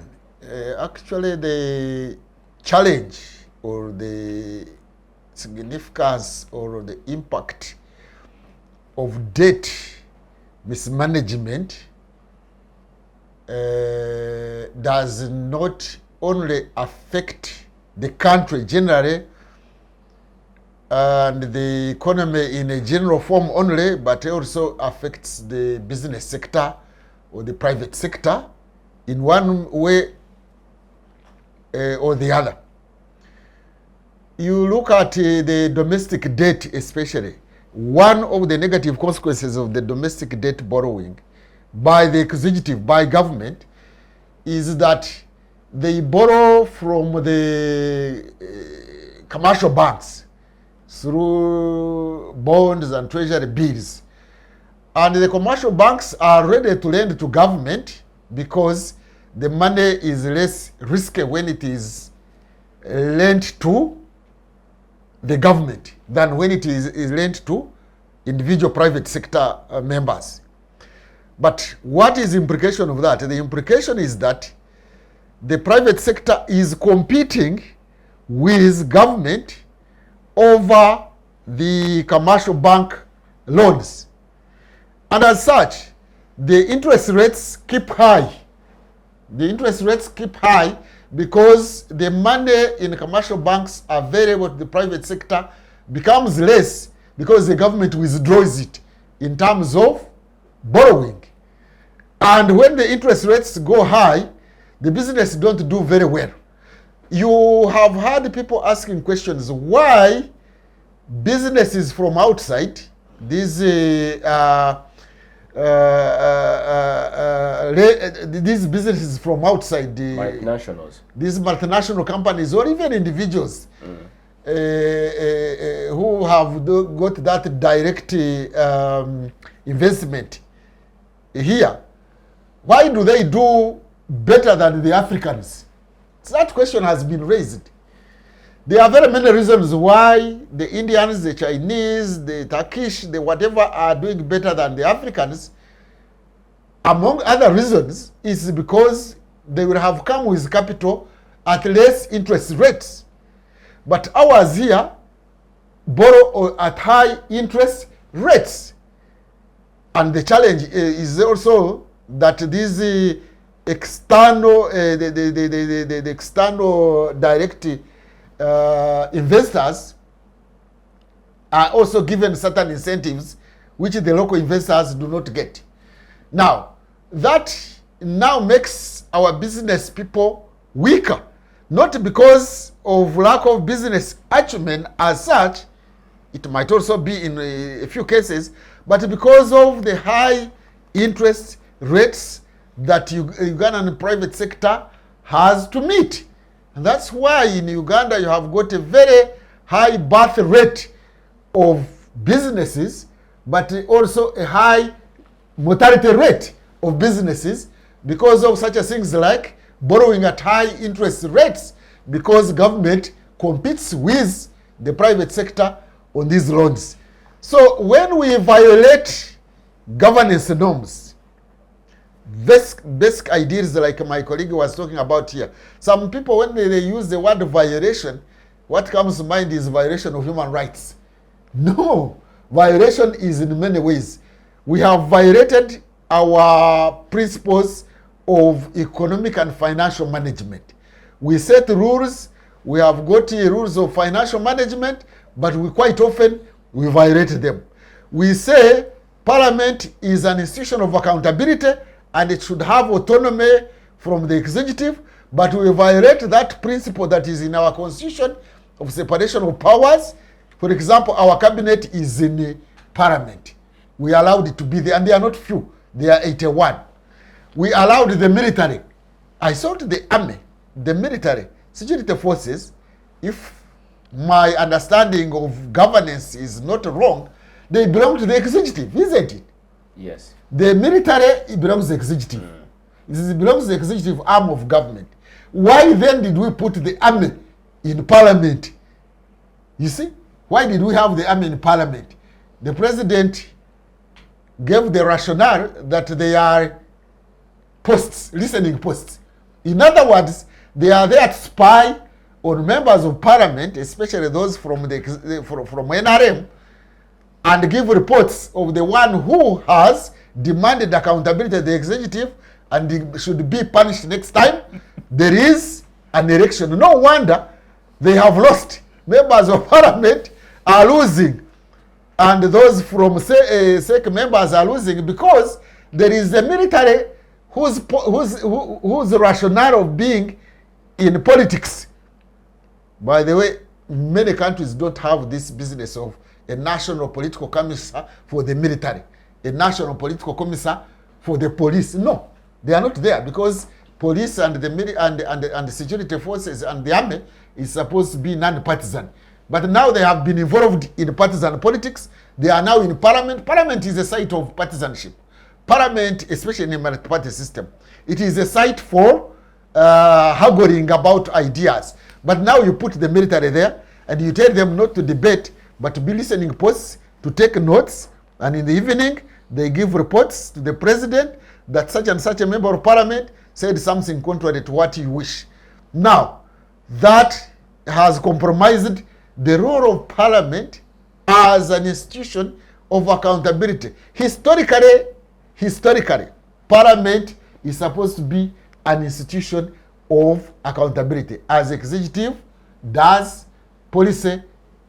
Actually, the challenge or the significance or the impact of debt mismanagement does not only affect the country generally and the economy in a general form only, but also affects the business sector or the private sector in one way or the other. You look at the domestic debt especially. One of the negative consequences of the domestic debt borrowing by the executive, by government, is that they borrow from the commercial banks through bonds and treasury bills. And the commercial banks are ready to lend to government because the money is less risky when it is lent to the government than when it is lent to individual private sector members. But what is the implication of that? The implication is that the private sector is competing with government over the commercial bank loans. And as such, the interest rates keep high. The interest rates keep high because the money in commercial banks available to the private sector becomes less because the government withdraws it in terms of borrowing. And when the interest rates go high, the business don't do very well. You have had people asking questions why businesses from outside, these these businesses from outside the multinationals, these multinational companies or even individuals who have got that direct investment here, why do they do better than the Africans? So that question has been raised. There are very many reasons why the Indians, the Chinese, the Turkish, the whatever are doing better than the Africans. Among other reasons is because they will have come with capital at less interest rates. But ours here borrow at high interest rates. And the challenge is also that these external, the external direct investors are also given certain incentives which the local investors do not get. Now, that now makes our business people weaker, not because of lack of business acumen as such, it might also be in a few cases, but because of the high interest rates that Ugandan private sector has to meet. And that's why in Uganda you have got a very high birth rate of businesses, but also a high mortality rate of businesses because of such things like borrowing at high interest rates, because government competes with the private sector on these loans. So when we violate governance norms, basic ideas like my colleague was talking about here, some people when they use the word violation, what comes to mind is violation of human rights. No, violation is in many ways. We have violated our principles of economic and financial management. We set rules, we have got rules of financial management, but we quite often we violate them. We say Parliament is an institution of accountability and it should have autonomy from the executive, but we violate that principle that is in our constitution of separation of powers. For example, our cabinet is in Parliament. We allowed it to be there, and they are not few. They are 81. We allowed the military. I thought the army, the military, security forces, if my understanding of governance is not wrong, they belong to the executive, isn't it? Yes. The military, it belongs to the executive. It belongs to the executive arm of government. Why then did we put the army in Parliament? You see? Why did we have the army in Parliament? The president gave the rationale that they are posts, listening posts. In other words, they are there to spy on members of Parliament, especially those from from NRM, and give reports of the one who has demanded accountability of the executive and should be punished next time there is an election. No wonder they have lost. Members of Parliament are losing, and those from SEC members are losing because there is a military whose rationale of being in politics. By the way, many countries don't have this business of a national political commissar for the military, a national political commissar for the police. No, they are not there because police and the security forces and the army is supposed to be non-partisan. But now they have been involved in partisan politics. They are now in Parliament. Parliament is a site of partisanship. Parliament, especially in a multi-party system, it is a site for haggling about ideas. But now you put the military there and you tell them not to debate, but to be listening posts, to take notes, and in the evening they give reports to the president that such and such a member of Parliament said something contrary to what you wish. Now, that has compromised the role of Parliament as an institution of accountability. Historically, Parliament is supposed to be an institution of accountability, as executive does policy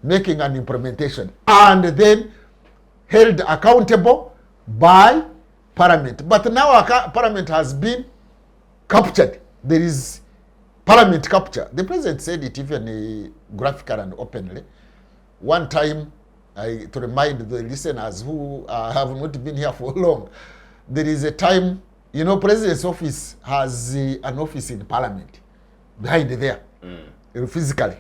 making and implementation, and then held accountable by Parliament. But now our Parliament has been captured. There is Parliament capture. The president said it even graphically and openly. One time, to remind the listeners who have not been here for long, there is a time, you know, President's office has an office in Parliament behind there, physically.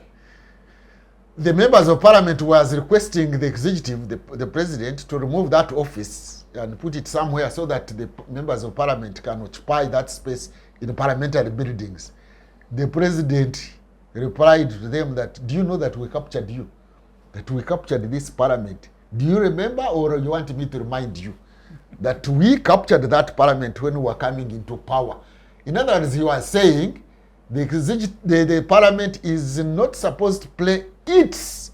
The members of Parliament was requesting the executive, the President, to remove that office and put it somewhere so that the members of Parliament can occupy that space in the parliamentary buildings. The President replied to them that, do you know that we captured you? That we captured this Parliament. Do you remember, or you want me to remind you that we captured that Parliament when we were coming into power? In other words, you are saying the Parliament is not supposed to play its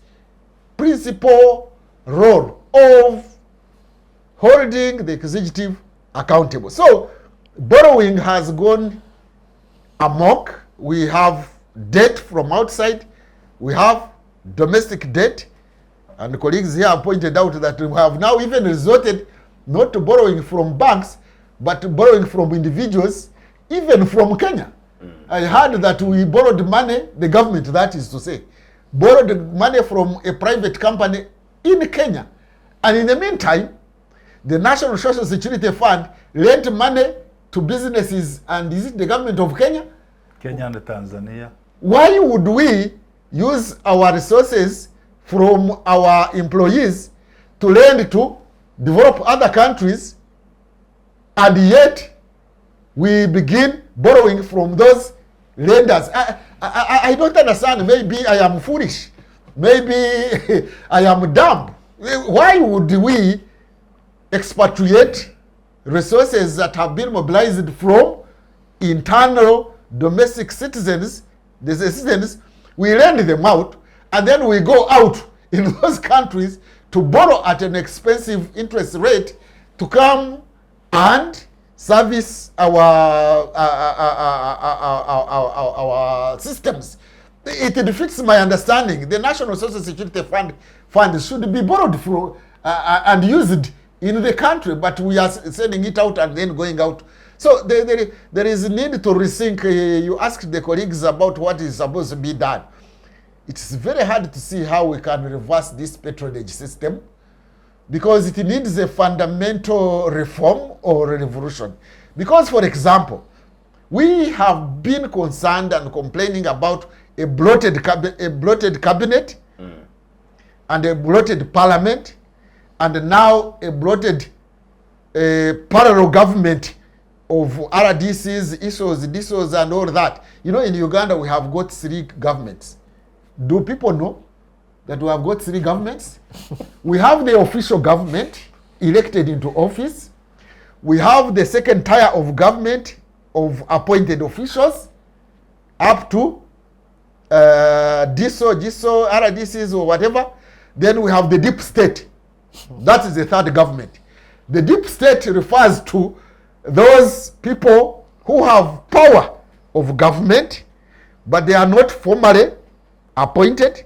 principal role of holding the executive accountable. So borrowing has gone amok. We have debt from outside. We have domestic debt. And colleagues here have pointed out that we have now even resorted not to borrowing from banks, but to borrowing from individuals, even from Kenya. I heard that we borrowed money, the government, that is to say, borrowed money from a private company in Kenya. And in the meantime, the National Social Security Fund lent money to businesses, and is it the government of Kenya? Kenya and Tanzania. Why would we use our resources from our employees to lend to develop other countries, and yet we begin borrowing from those lenders? I don't understand. Maybe I am foolish. Maybe I am dumb. Why would we expatriate resources that have been mobilized from internal domestic citizens, the citizens, we lend them out, and then we go out in those countries to borrow at an expensive interest rate to come and service our systems? It defeats my understanding. The National Social Security Fund should be borrowed from and used in the country, but we are sending it out and then going out. So there is a need to rethink. You asked the colleagues about what is supposed to be done. It's very hard to see how we can reverse this patronage system, because it needs a fundamental reform or a revolution. Because, for example, we have been concerned and complaining about a bloated cabinet and a bloated parliament, and now a bloated parallel government of RDCs, ISOs, DISOs, and all that. You know, in Uganda, we have got 3 governments. Do people know that we have got 3 governments? We have the official government elected into office. We have the second tier of government of appointed officials up to DISO, GISO, RDCs, or whatever. Then we have the deep state. That is the third government. The deep state refers to those people who have power of government, but they are not formally appointed,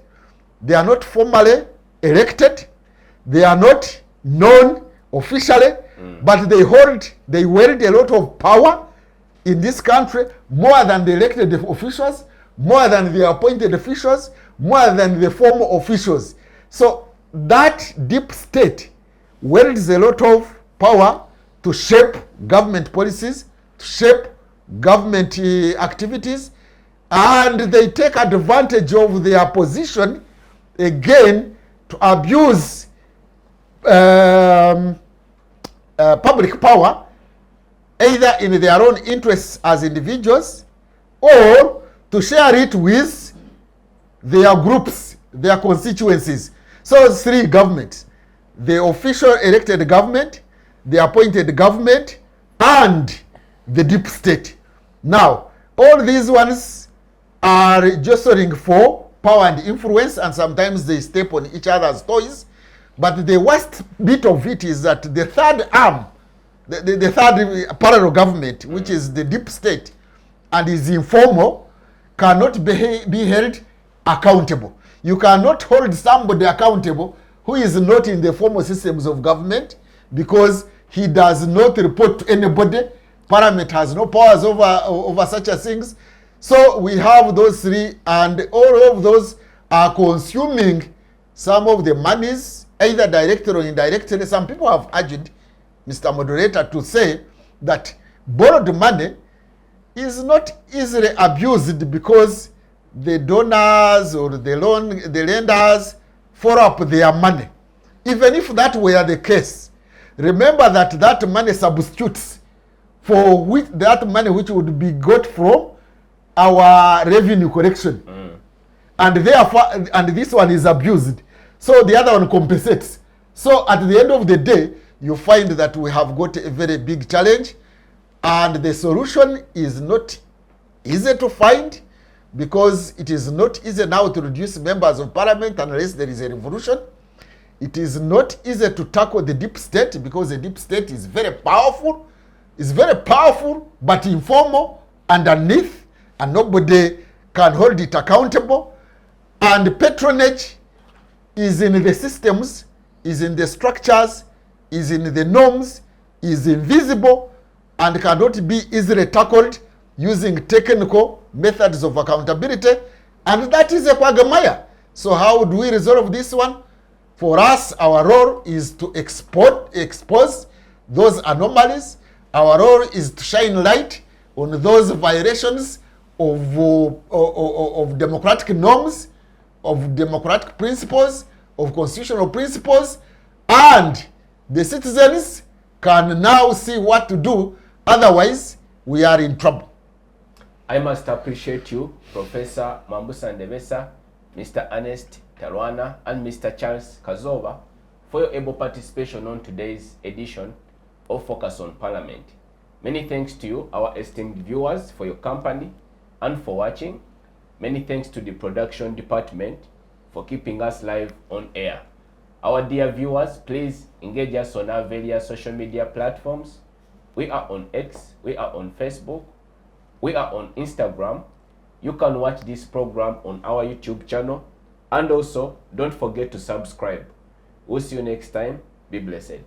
they are not formally elected, they are not known officially, but they wield a lot of power in this country, more than the elected officials, more than the appointed officials, more than the former officials. So that deep state wields a lot of power to shape government policies, to shape government activities, and they take advantage of their position again to abuse public power, either in their own interests as individuals or to share it with their groups, their constituencies. So 3 governments: the official elected government, the appointed government, and the deep state. Now, all these ones are jostling for power and influence, and sometimes they step on each other's toes. But the worst bit of it is that the third arm, the third parallel government, which is the deep state and is informal, cannot be held accountable. You cannot hold somebody accountable who is not in the formal systems of government, because he does not report to anybody. Parliament has no powers over such as things. So we have those 3, and all of those are consuming some of the monies, either directly or indirectly. Some people have urged Mr. Moderator, to say that borrowed money is not easily abused because the donors or the lenders follow up their money. Even if that were the case, remember that that money substitutes for which that money which would be got from our revenue collection. And therefore, and this one is abused. So the other one compensates. So at the end of the day, you find that we have got a very big challenge, and the solution is not easy to find, because it is not easy now to reduce members of parliament unless there is a revolution. It is not easy to tackle the deep state, because the deep state is very powerful. It's very powerful, but informal underneath, and nobody can hold it accountable. And patronage is in the systems, is in the structures, is in the norms, is invisible, and cannot be easily tackled using technical methods of accountability. And that is a quagmire. So how do we resolve this one? For us, our role is to expose those anomalies. Our role is to shine light on those violations of democratic norms, of democratic principles, of constitutional principles, and the citizens can now see what to do. Otherwise, we are in trouble. I must appreciate you, Professor Mambusa Ndebesa, Mr. Ernest Tarwana, and Mr. Charles Kazova, for your able participation on today's edition of Focus on Parliament. Many thanks to you, our esteemed viewers, for your company and for watching. Many thanks to the production department for keeping us live on air. Our dear viewers, please engage us on our various social media platforms. We are on X, we are on Facebook, we are on Instagram. You can watch this program on our YouTube channel. And also, don't forget to subscribe. We'll see you next time. Be blessed.